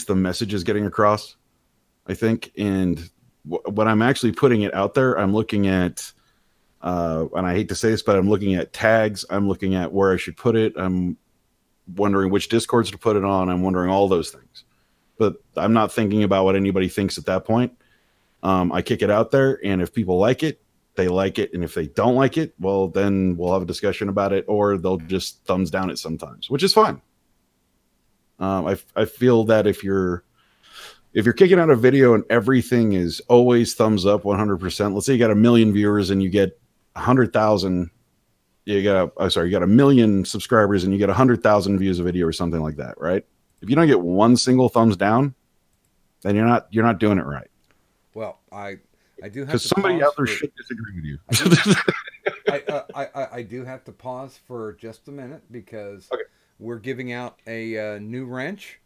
message is getting across. I think, and when I'm actually putting it out there, I'm looking at, and I hate to say this, but I'm looking at tags. I'm looking at where I should put it. I'm wondering which Discords to put it on. I'm wondering all those things, but I'm not thinking about what anybody thinks at that point. I kick it out there, and if people like it, they like it, and if they don't like it, well, then we'll have a discussion about it, or they'll just thumbs down it sometimes, which is fine. I feel that if you're kicking out a video and everything is always thumbs up 100%, let's say you got 1 million viewers and you get 100,000, you got a million subscribers and you get 100,000 views a video or something like that, right? If you don't get one single thumbs down, then you're not doing it right. Well, I do have because to somebody out there for, should disagree with you. I do have to pause for just a minute because Okay. we're giving out a new wrench.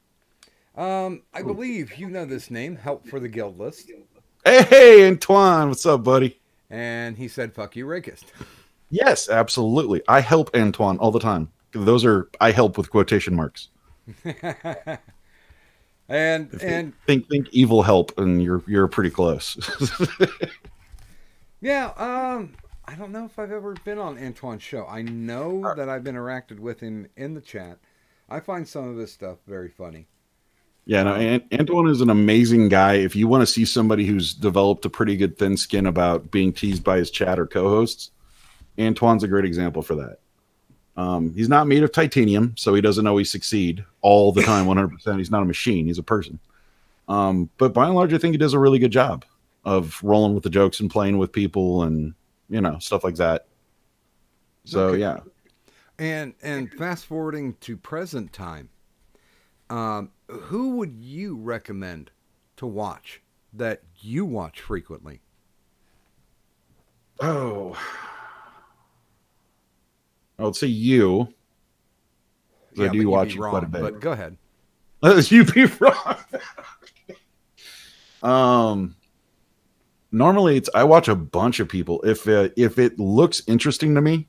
I believe you know this name, Help for the Guild List. Hey, Antoine, what's up, buddy? And he said, "Fuck you, Rakist." Yes, absolutely. I help Antoine all the time. Those are I help with quotation marks. and think evil help, and you're pretty close. yeah, I don't know if I've ever been on Antoine's show. I know that I've interacted with him in the chat. I find some of his stuff very funny. Yeah, no, Antoine is an amazing guy. If you want to see somebody who's developed a pretty good thin skin about being teased by his chat or co-hosts, Antoine's a great example for that. He's not made of titanium, so he doesn't always succeed all the time, 100%. He's not a machine. He's a person. But by and large, I think he does a really good job of rolling with the jokes and playing with people and, stuff like that. So, Okay. yeah. And fast forwarding to present time, who would you recommend to watch that you watch frequently? Oh, I would say you. Yeah, I do watch you wrong, quite a bit. But go ahead. You be wrong. Normally I watch a bunch of people. If it looks interesting to me,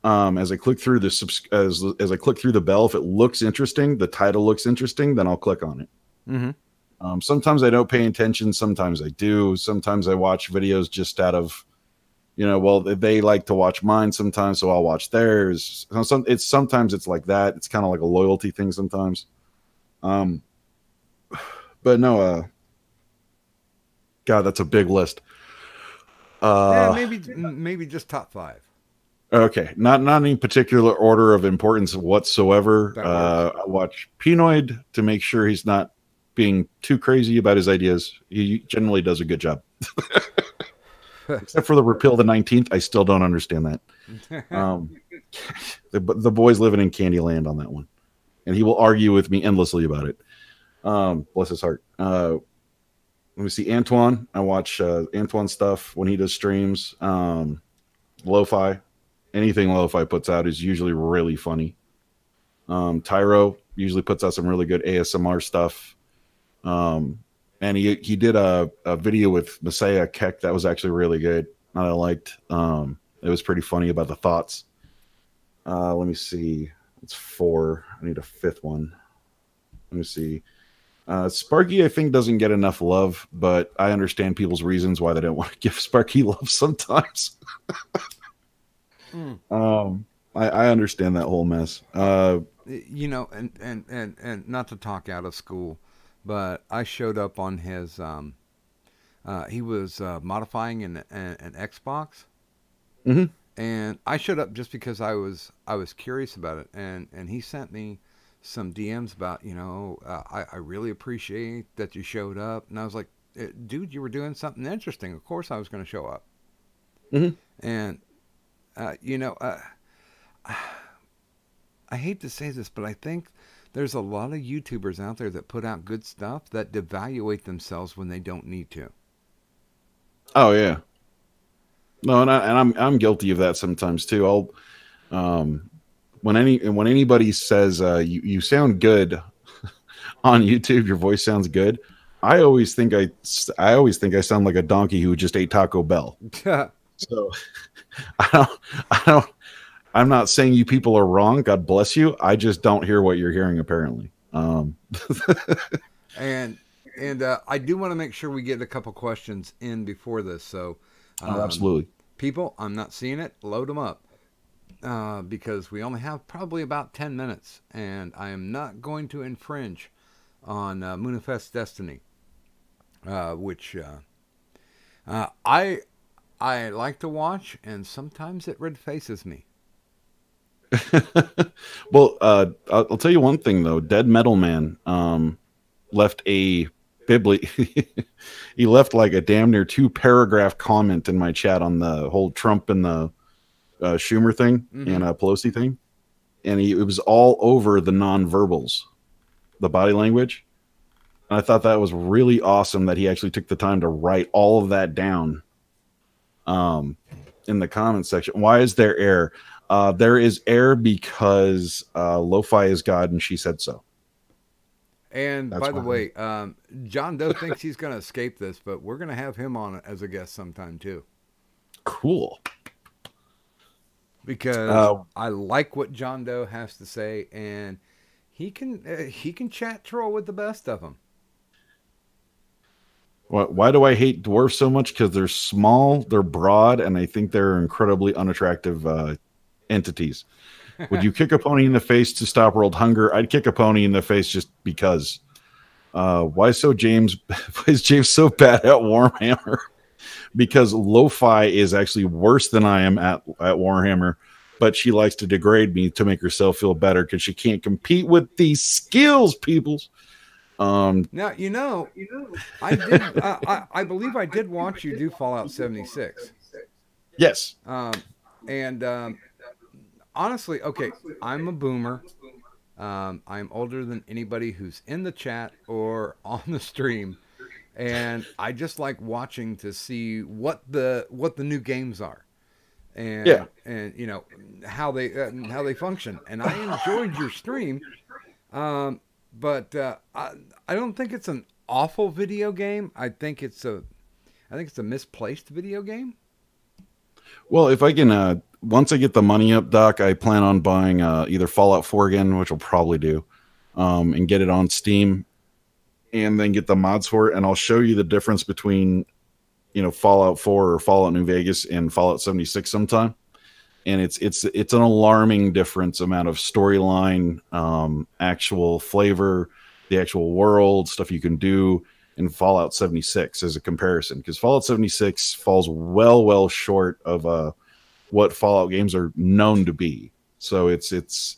as I click through as I click through the bell, if it looks interesting, the title looks interesting, then I'll click on it. Mm-hmm. Sometimes I don't pay attention. Sometimes I do. Sometimes I watch videos just out of, they like to watch mine sometimes, so I'll watch theirs. Sometimes it's like that. It's kind of like a loyalty thing sometimes. But no, God, that's a big list. Yeah, maybe just top 5. Okay, not any particular order of importance whatsoever. I watch Pinoid to make sure he's not being too crazy about his ideas. He generally does a good job. Except for the repeal the 19th, I still don't understand that. The boy's living in Candyland on that one, and he will argue with me endlessly about it. Bless his heart. Let me see, Antoine. I watch Antoine stuff when he does streams. Lo-fi, anything Lo-fi puts out is usually really funny. Tyro usually puts out some really good ASMR stuff. And he did a video with Messiah Keck that was actually really good. I liked. It was pretty funny about the thoughts. Let me see. It's 4. I need a 5th one. Let me see. Sparky, I think, doesn't get enough love, but I understand people's reasons why they don't want to give Sparky love sometimes. I understand that whole mess. And not to talk out of school, but I showed up on his. He was modifying an Xbox, and I showed up just because I was curious about it, and he sent me some DMs about I really appreciate that you showed up, and I was like, dude, you were doing something interesting. Of course, I was going to show up, and I hate to say this, but I think there's a lot of YouTubers out there that put out good stuff that devaluate themselves when they don't need to. Oh yeah. No, and I'm guilty of that sometimes too. When anybody says you sound good on YouTube, your voice sounds good. I always think I sound like a donkey who just ate Taco Bell. So I don't I don't I'm not saying you people are wrong. God bless you. I just don't hear what you're hearing apparently. and I do want to make sure we get a couple questions in before this. So, Oh, um, absolutely. people, I'm not seeing it. Load them up. Because we only have probably about 10 minutes, and I am not going to infringe on Moonfest Destiny, which I like to watch, and sometimes it red faces me. Well, I'll tell you one thing though. Dead Metal Man left a bibli. He left like a damn near 2 paragraph comment in my chat on the whole Trump and the Schumer thing and Pelosi thing, and it was all over the nonverbals, the body language. And I thought that was really awesome that he actually took the time to write all of that down in the comment section. Why is there air? There is air because lo-fi is God, and she said so. And That's by the why. way, John Doe thinks he's going to escape this, but we're going to have him on as a guest sometime too. Cool. Because I like what John Doe has to say, and he can chat troll with the best of them. Why do I hate dwarfs so much? Because they're small, they're broad, and I think they're incredibly unattractive entities. Would you kick a pony in the face to stop world hunger? I'd kick a pony in the face just because. Why is James so bad at Warhammer? Because lo-fi is actually worse than I am at Warhammer, but she likes to degrade me to make herself feel better because she can't compete with these skills, peoples. Now I did. I believe I did watch you do Fallout 76. Yes. And honestly, okay, I'm a boomer. I'm older than anybody who's in the chat or on the stream, and I just like watching to see what the new games are, Yeah. and how they function. And I enjoyed your stream, but I don't think it's an awful video game. I think it's a misplaced video game. Well, if I can, once I get the money up, Doc, I plan on buying either Fallout 4 again, which I'll probably do, and get it on Steam, and then get the mods for it. And I'll show you the difference between, Fallout 4 or Fallout New Vegas and Fallout 76 sometime. And it's an alarming difference amount of storyline, actual flavor, the actual world, stuff you can do in Fallout 76 as a comparison, because Fallout 76 falls well short of what Fallout games are known to be. So it's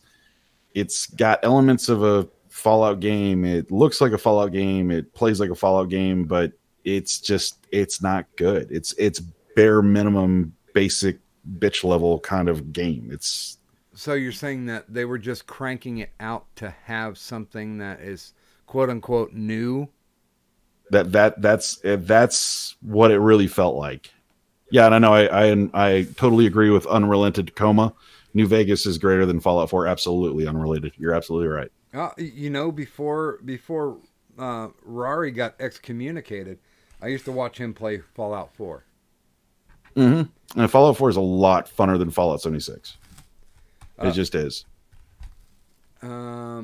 got elements of a Fallout game. It looks like a Fallout game. It plays like a Fallout game, but it's not good. It's bare minimum basic bitch level kind of game. It's So you're saying that they were just cranking it out to have something that is quote unquote new? that's what it really felt like. Yeah, and I know I totally agree with Unrelented Coma. New Vegas is greater than Fallout 4. Absolutely unrelated. You're absolutely right. Before Rari got excommunicated, I used to watch him play Fallout 4. Mm-hmm. And Fallout 4 is a lot funner than Fallout 76. It just is. Yeah,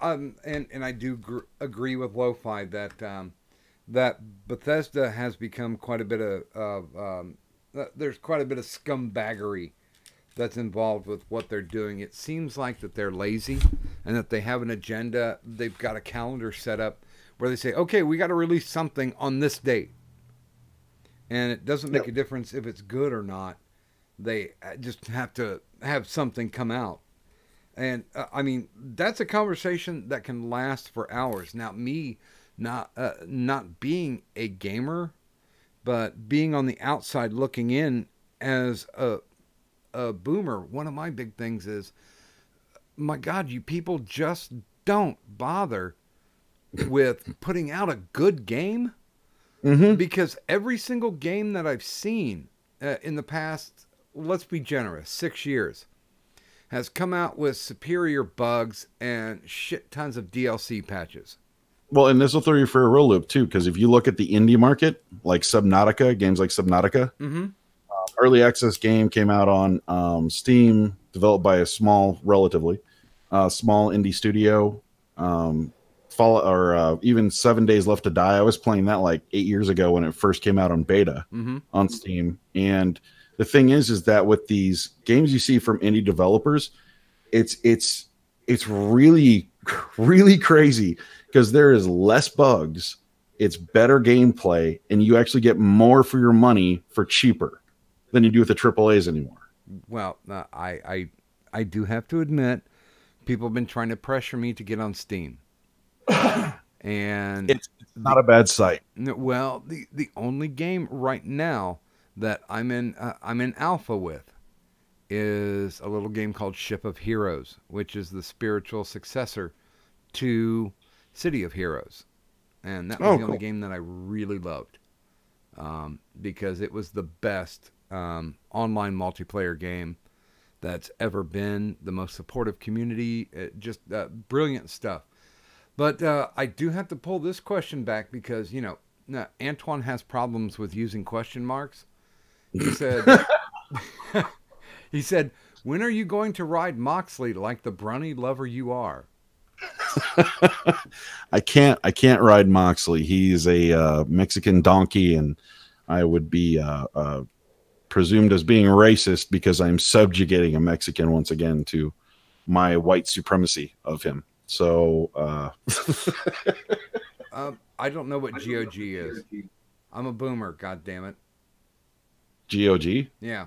and I do agree with Lo-Fi that that Bethesda has become quite a bit of there's quite a bit of scumbaggery that's involved with what they're doing. It seems like that they're lazy and that they have an agenda. They've got a calendar set up where they say, okay, we got to release something on this date. And it doesn't make a difference if it's good or not. They just have to have something come out. And I mean, that's a conversation that can last for hours. Now, me not being a gamer, but being on the outside looking in as a boomer, one of my big things is my God, you people just don't bother with putting out a good game, Mm-hmm. because every single game that I've seen in the past, let's be generous, 6 years, has come out with superior bugs and shit tons of DLC patches. Well, and this will throw you for a real loop too, because if you look at the indie market, like Subnautica, games like Subnautica, Mm-hmm. early access game came out on Steam, developed by a small, relatively small indie studio. Fall or even 7 Days Left to Die. I was playing that like 8 years ago when it first came out on beta Mm-hmm. on Steam. And the thing is that with these games you see from indie developers, it's really really crazy because there is less bugs, it's better gameplay, and you actually get more for your money for cheaper than you do with the AAAs anymore. Well, I do have to admit, people have been trying to pressure me to get on Steam, and It's not a bad site. well, the only game right now that I'm in alpha with is a little game called Ship of Heroes, which is the spiritual successor to City of Heroes, and that was Oh, the only cool. game that I really loved, because it was the best online multiplayer game that's ever been, the most supportive community, just brilliant stuff. But I do have to pull this question back because, Antoine has problems with using question marks. He said, he said, when are you going to ride Moxley like the brunny lover you are? I can't ride Moxley. He's a Mexican donkey, and I would be presumed as being racist because I'm subjugating a Mexican once again to my white supremacy of him. So I don't know what GOG is. I'm a boomer, god damn it. GOG, Yeah.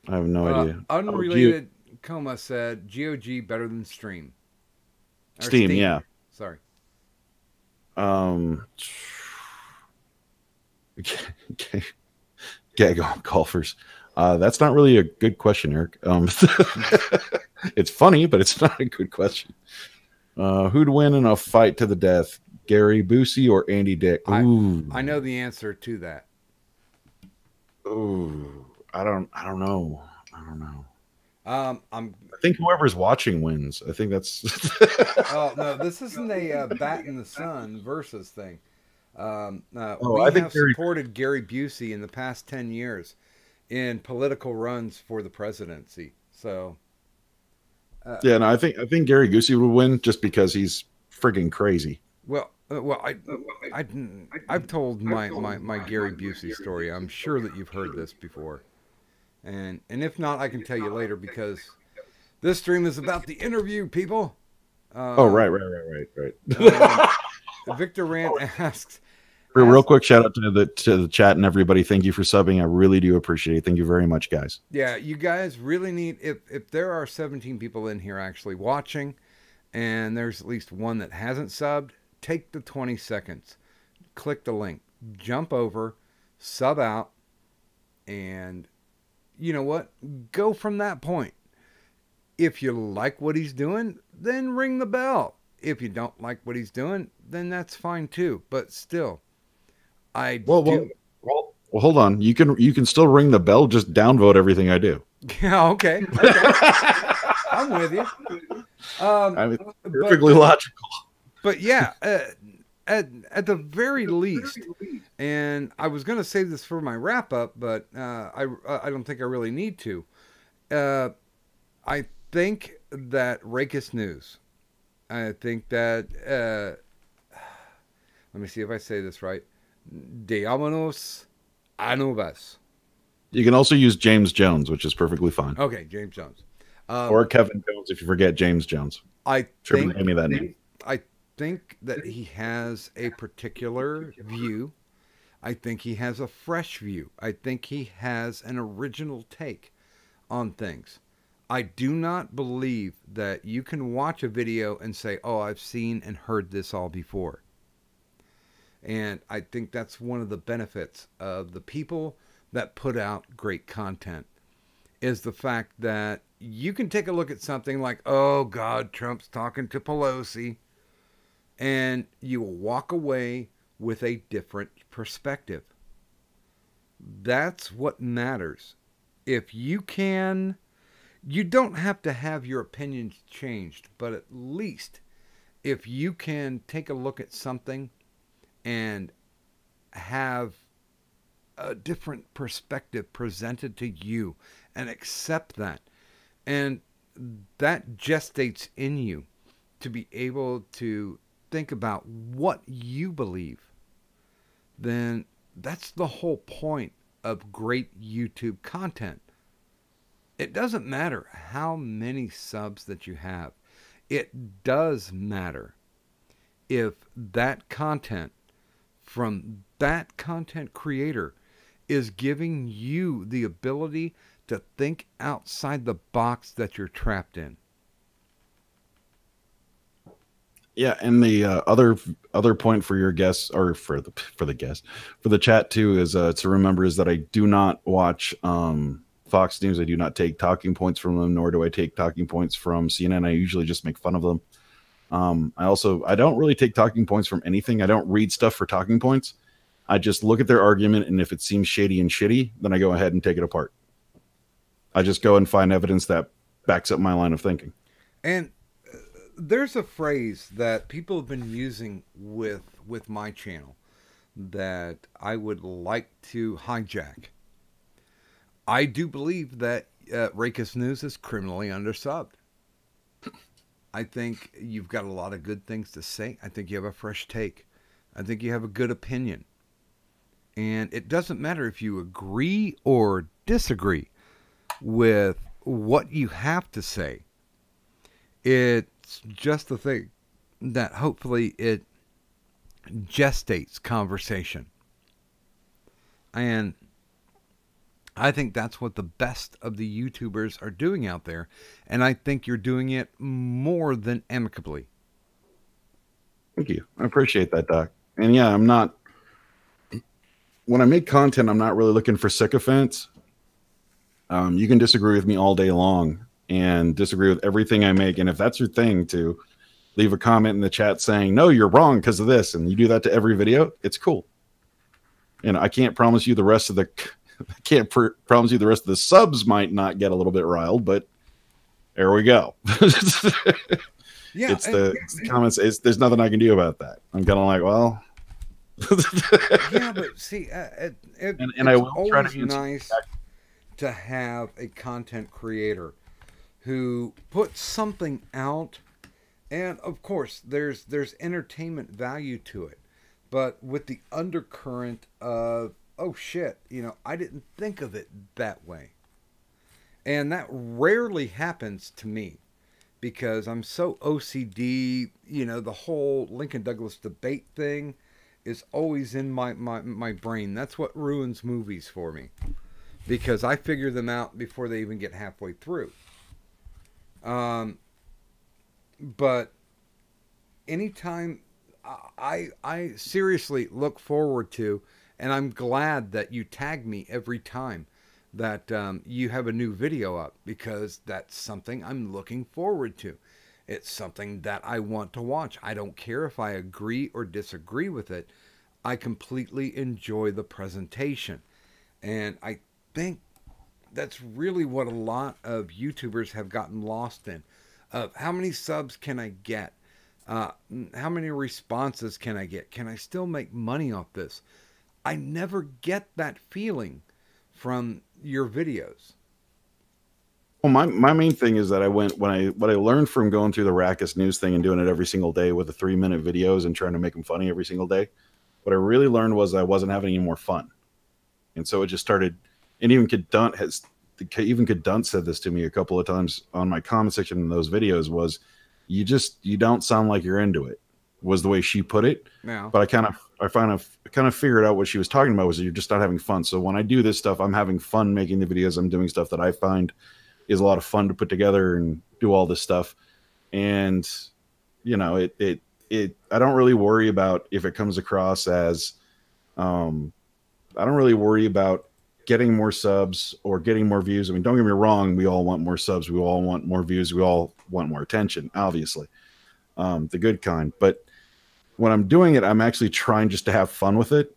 I have no idea. Oh, Unrelated Coma said GOG better than Stream. Or Steam, yeah. Sorry. Um, okay. Gag on golfers. That's not really a good question, Eric. It's funny, but it's not a good question. Who'd win in a fight to the death, Gary Busey or Andy Dick? Ooh, I know the answer to that. ooh, I don't know. I don't know. I'm. I think whoever's watching wins. I think that's. Oh no, this isn't a bat in the sun versus thing. Oh, We I think have supported Gary Busey in the past 10 years in political runs for the presidency. So, Yeah, no, I think Gary Busey would win just because he's friggin' crazy. well, I've told my Gary Busey story. I'm sure that you've heard this before, and if not, I can tell you later because this stream is about the interview, people. Oh, Um, right. Victor Rand asks, Real quick shout out to the chat and everybody. Thank you for subbing. I really do appreciate it. Thank you very much, guys. yeah, you guys really need, if there are 17 people in here actually watching, and there's at least one that hasn't subbed, take the 20 seconds, click the link, jump over, sub out, and you know what? Go from that point. If you like what he's doing, then ring the bell. If you don't like what he's doing, then that's fine too. But still, I Well, do. hold on. You can still ring the bell. Just downvote everything I do. Yeah, okay. I'm with you. I mean, perfectly logical. But yeah, at the very least, and I was going to save this for my wrap up, but I don't think I really need to. I think that Rakist News. I think that let me see if I say this right. Diamonos Anubas. You can also use James Jones, which is perfectly fine. Okay, James Jones. Or Kevin Jones if you forget James Jones. I Triple think name me that name. I think that he has a particular view. I think he has a fresh view. I think he has an original take on things. I do not believe that you can watch a video and say, "Oh, I've seen and heard this all before." And I think that's one of the benefits of the people that put out great content is the fact that you can take a look at something like, oh God, Trump's talking to Pelosi, and you will walk away with a different perspective. That's what matters. If you can, you don't have to have your opinions changed, but at least if you can take a look at something and have a different perspective presented to you and accept that, and that gestates in you to be able to think about what you believe, then that's the whole point of great YouTube content. It doesn't matter how many subs that you have. It does matter if that content from that content creator is giving you the ability to think outside the box that you're trapped in. Yeah, and the other point for your guests, or for the guest, for the chat too, is to remember is that I do not watch Fox News. I do not take talking points from them, nor do I take talking points from CNN. I usually just make fun of them. I don't really take talking points from anything. I don't read stuff for talking points. I just look at their argument, and if it seems shady and shitty, then I go ahead and take it apart. I just go and find evidence that backs up my line of thinking. And there's a phrase that people have been using with my channel that I would like to hijack. I do believe that Rakist News is criminally undersubbed. I think you've got a lot of good things to say. I think you have a fresh take. I think you have a good opinion. And it doesn't matter if you agree or disagree with what you have to say. It's just the thing that hopefully it gestates conversation. And I think that's what the best of the YouTubers are doing out there. And I think you're doing it more than amicably. Thank you. I appreciate that, Doc. And yeah, when I make content, I'm not really looking for sycophants. You can disagree with me all day long and disagree with everything I make. And if that's your thing, to leave a comment in the chat saying, no, you're wrong because of this, and you do that to every video, it's cool. And I can't promise you the rest of the promise you the rest of the subs might not get a little bit riled, but there we go. Yeah, it's the comments. There's nothing I can do about that. I'm kind of like, well, yeah, but see, and I will try to be nice to have a content creator who puts something out, and of course, there's entertainment value to it, but with the undercurrent of, oh shit, I didn't think of it that way. And that rarely happens to me because I'm so OCD. The whole Lincoln Douglas debate thing is always in my brain. That's what ruins movies for me, because I figure them out before they even get halfway through. But anytime I seriously look forward to, and I'm glad that you tag me every time that you have a new video up, because that's something I'm looking forward to. It's something that I want to watch. I don't care if I agree or disagree with it. I completely enjoy the presentation. And I think that's really what a lot of YouTubers have gotten lost in. How many subs can I get? How many responses can I get? Can I still make money off this? I never get that feeling from your videos. Well, my main thing is that what I learned from going through the Rakist News thing and doing it every single day with the 3-minute videos and trying to make them funny every single day. What I really learned was I wasn't having any more fun, and so it just started. And even Kadunt said this to me a couple of times on my comment section in those videos. Was you don't sound like you're into it, was the way she put it. Yeah. But I kind of figured out what she was talking about was you're just not having fun. So when I do this stuff, I'm having fun making the videos. I'm doing stuff that I find is a lot of fun to put together and do all this stuff. And I don't really worry about if it comes across as I don't really worry about getting more subs or getting more views. I mean, don't get me wrong, we all want more subs, we all want more views, we all want more attention, obviously, the good kind. But when I'm doing it, I'm actually trying just to have fun with it,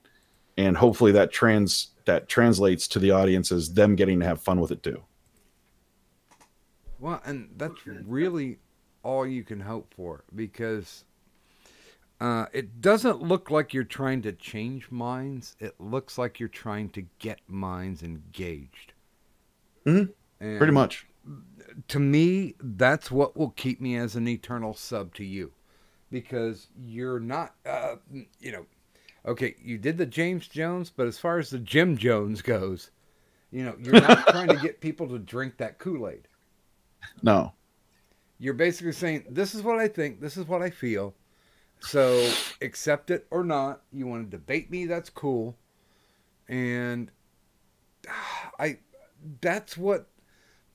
and hopefully that translates to the audience as them getting to have fun with it too. Well, and that's really all you can hope for, because it doesn't look like you're trying to change minds. It looks like you're trying to get minds engaged. Mm-hmm. Pretty And much. to me, that's what will keep me as an eternal sub to you. Because you're not, okay, you did the James Jones, but as far as the Jim Jones goes, you're not trying to get people to drink that Kool-Aid. No. You're basically saying, this is what I think, this is what I feel. So accept it or not. You want to debate me, that's cool. And I that's what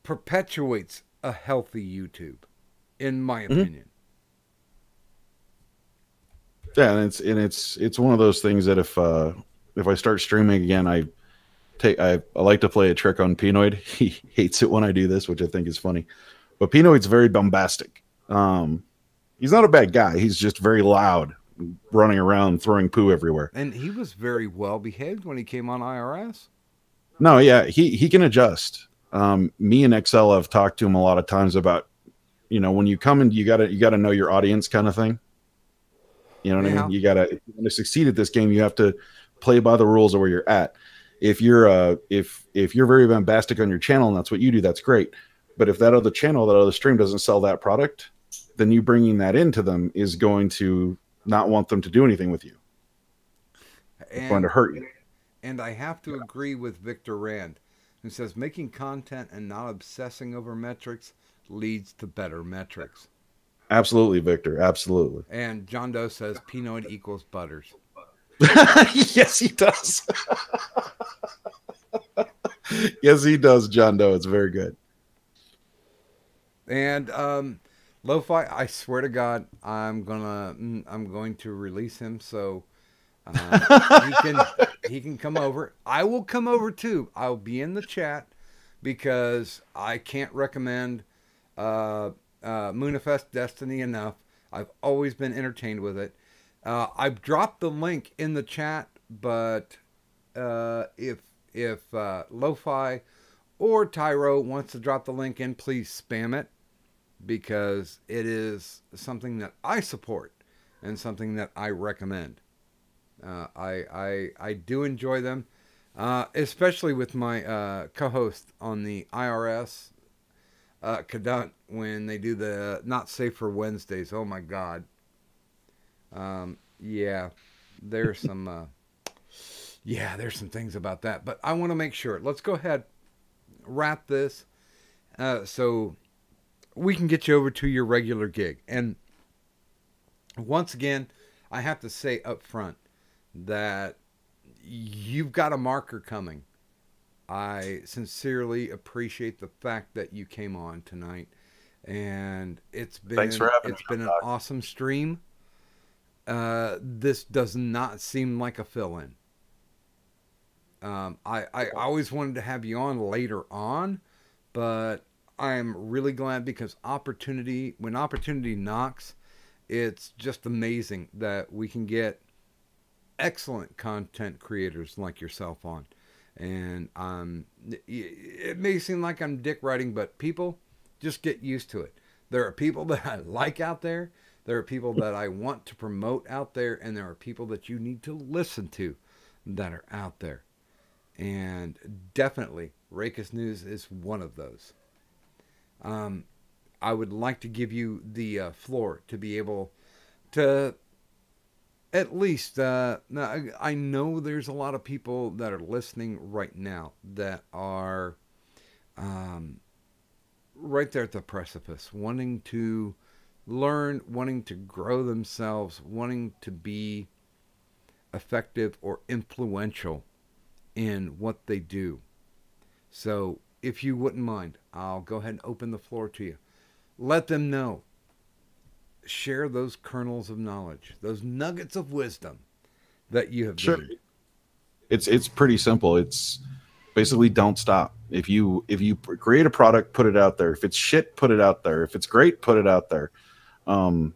perpetuates a healthy YouTube, in my opinion. Yeah, and it's one of those things that if I start streaming again, I like to play a trick on Pinoid. He hates it when I do this, which I think is funny. But Pinoid's very bombastic. He's not a bad guy. He's just very loud, running around throwing poo everywhere. And he was very well behaved when he came on IRS. No, yeah, he can adjust. Me and XL have talked to him a lot of times about, when you come in, you gotta know your audience kind of thing. You know what I mean? You gotta, if you want to succeed at this game, you have to play by the rules of where you're at. If you're if you're very bombastic on your channel and that's what you do, that's great. But if that other channel, that other stream doesn't sell that product, then you bringing that into them is going to not want them to do anything with you. It's going to hurt you. And I have to agree with Victor Rand, who says making content and not obsessing over metrics leads to better metrics. Absolutely, Victor. Absolutely. And John Doe says Pinoid equals Butters. Yes, he does. Yes, he does, John Doe. It's very good. And Lo-Fi, I swear to God, I'm going to release him so he can come over. I will come over too. I'll be in the chat because I can't recommend Moonifest Destiny enough. I've always been entertained with it. I've dropped the link in the chat, but if Lo-Fi or Tyro wants to drop the link in, please spam it, because it is something that I support and something that I recommend. I do enjoy them, especially with my co-host on the IRS, Kadant, when they do the Not Safe for Wednesdays. Oh my God. Yeah, there's some things about that, but I want to make sure. Let's go ahead, wrap this, so we can get you over to your regular gig. And once again, I have to say up front that you've got a marker coming. I sincerely appreciate the fact that you came on tonight, and Thanks for having me. It's been an awesome stream. This does not seem like a fill-in. I always wanted to have you on later on, but I'm really glad, because when opportunity knocks, it's just amazing that we can get excellent content creators like yourself on. And it may seem like I'm dick riding, but people, just get used to it. There are people that I like out there. There are people that I want to promote out there, and there are people that you need to listen to that are out there. And definitely, Rakist News is one of those. I would like to give you the floor to be able to at least, now, I know there's a lot of people that are listening right now that are right there at the precipice, wanting to learn, wanting to grow themselves, wanting to be effective or influential in what they do. So if you wouldn't mind, I'll go ahead and open the floor to you. Let them know. Share those kernels of knowledge, those nuggets of wisdom that you have gained. It's pretty simple. Basically, don't stop. If you create a product, put it out there. If it's shit, put it out there. If it's great, put it out there. Um,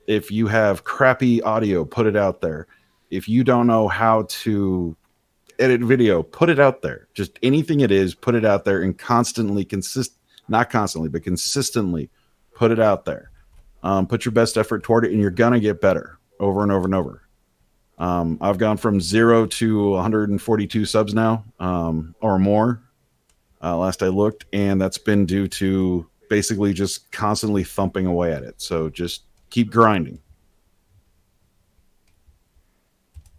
if you have crappy audio, put it out there. If you don't know how to edit video, put it out there. Just anything it is, put it out there, and not constantly, but consistently put it out there. Put your best effort toward it, and you're gonna get better over and over and over. I've gone from 0 to 142 subs now, or more. Last I looked, and that's been due to basically just constantly thumping away at it. So just keep grinding.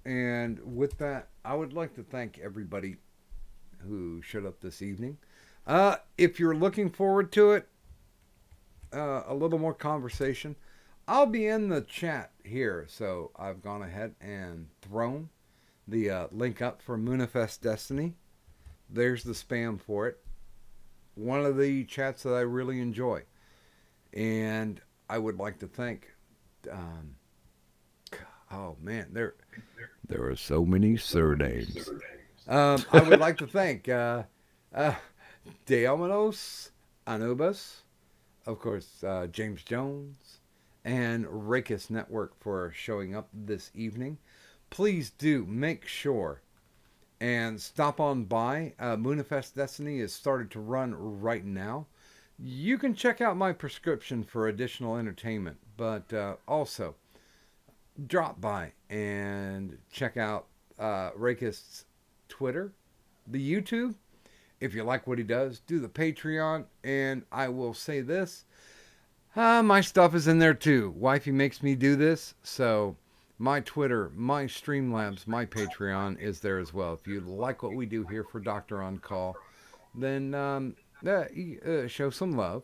And with that, I would like to thank everybody who showed up this evening. If you're looking forward to it, a little more conversation, I'll be in the chat here. So I've gone ahead and thrown the link up for Moonifest Destiny. There's the spam for it. One of the chats that I really enjoy. And I would like to thank, oh man, there are so many surnames. I would like to thank Deomenos, Anubis, of course, James Jones, and Rakist Network for showing up this evening. Please do make sure and stop on by. Moonifest Destiny is started to run right now. You can check out my prescription for additional entertainment, but also drop by and check out Rakist's Twitter, the YouTube. If you like what he does, do the Patreon. And I will say this, my stuff is in there too. Wifey makes me do this, so my Twitter, my Streamlabs, my Patreon is there as well. If you like what we do here for Doctor On Call, then show some love.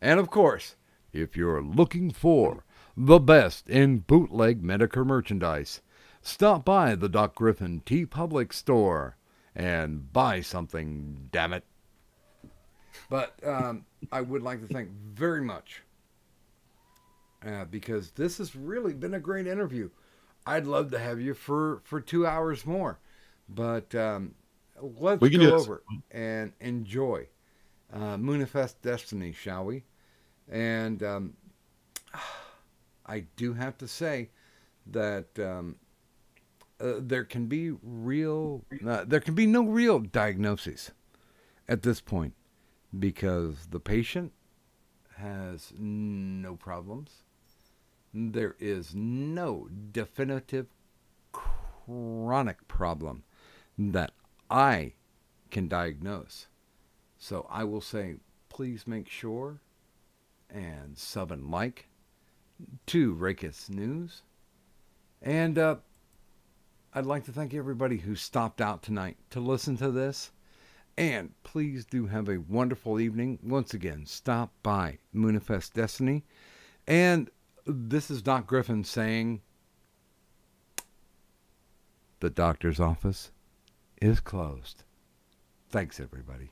And of course, if you're looking for the best in bootleg Medicare merchandise, stop by the Doc Griffin T Public store and buy something, damn it. But I would like to thank very much because this has really been a great interview. I'd love to have you for 2 hours more, but let's go over and enjoy Moonifest Destiny, shall we? And I do have to say that there can be no real diagnosis at this point because the patient has no problems. There is no definitive chronic problem that I can diagnose. So I will say, please make sure and sub and like to Rakist News. And I'd like to thank everybody who stopped out tonight to listen to this. And please do have a wonderful evening. Once again, stop by Moonifest Destiny. And this is Doc Griffin saying, the doctor's office is closed. Thanks, everybody.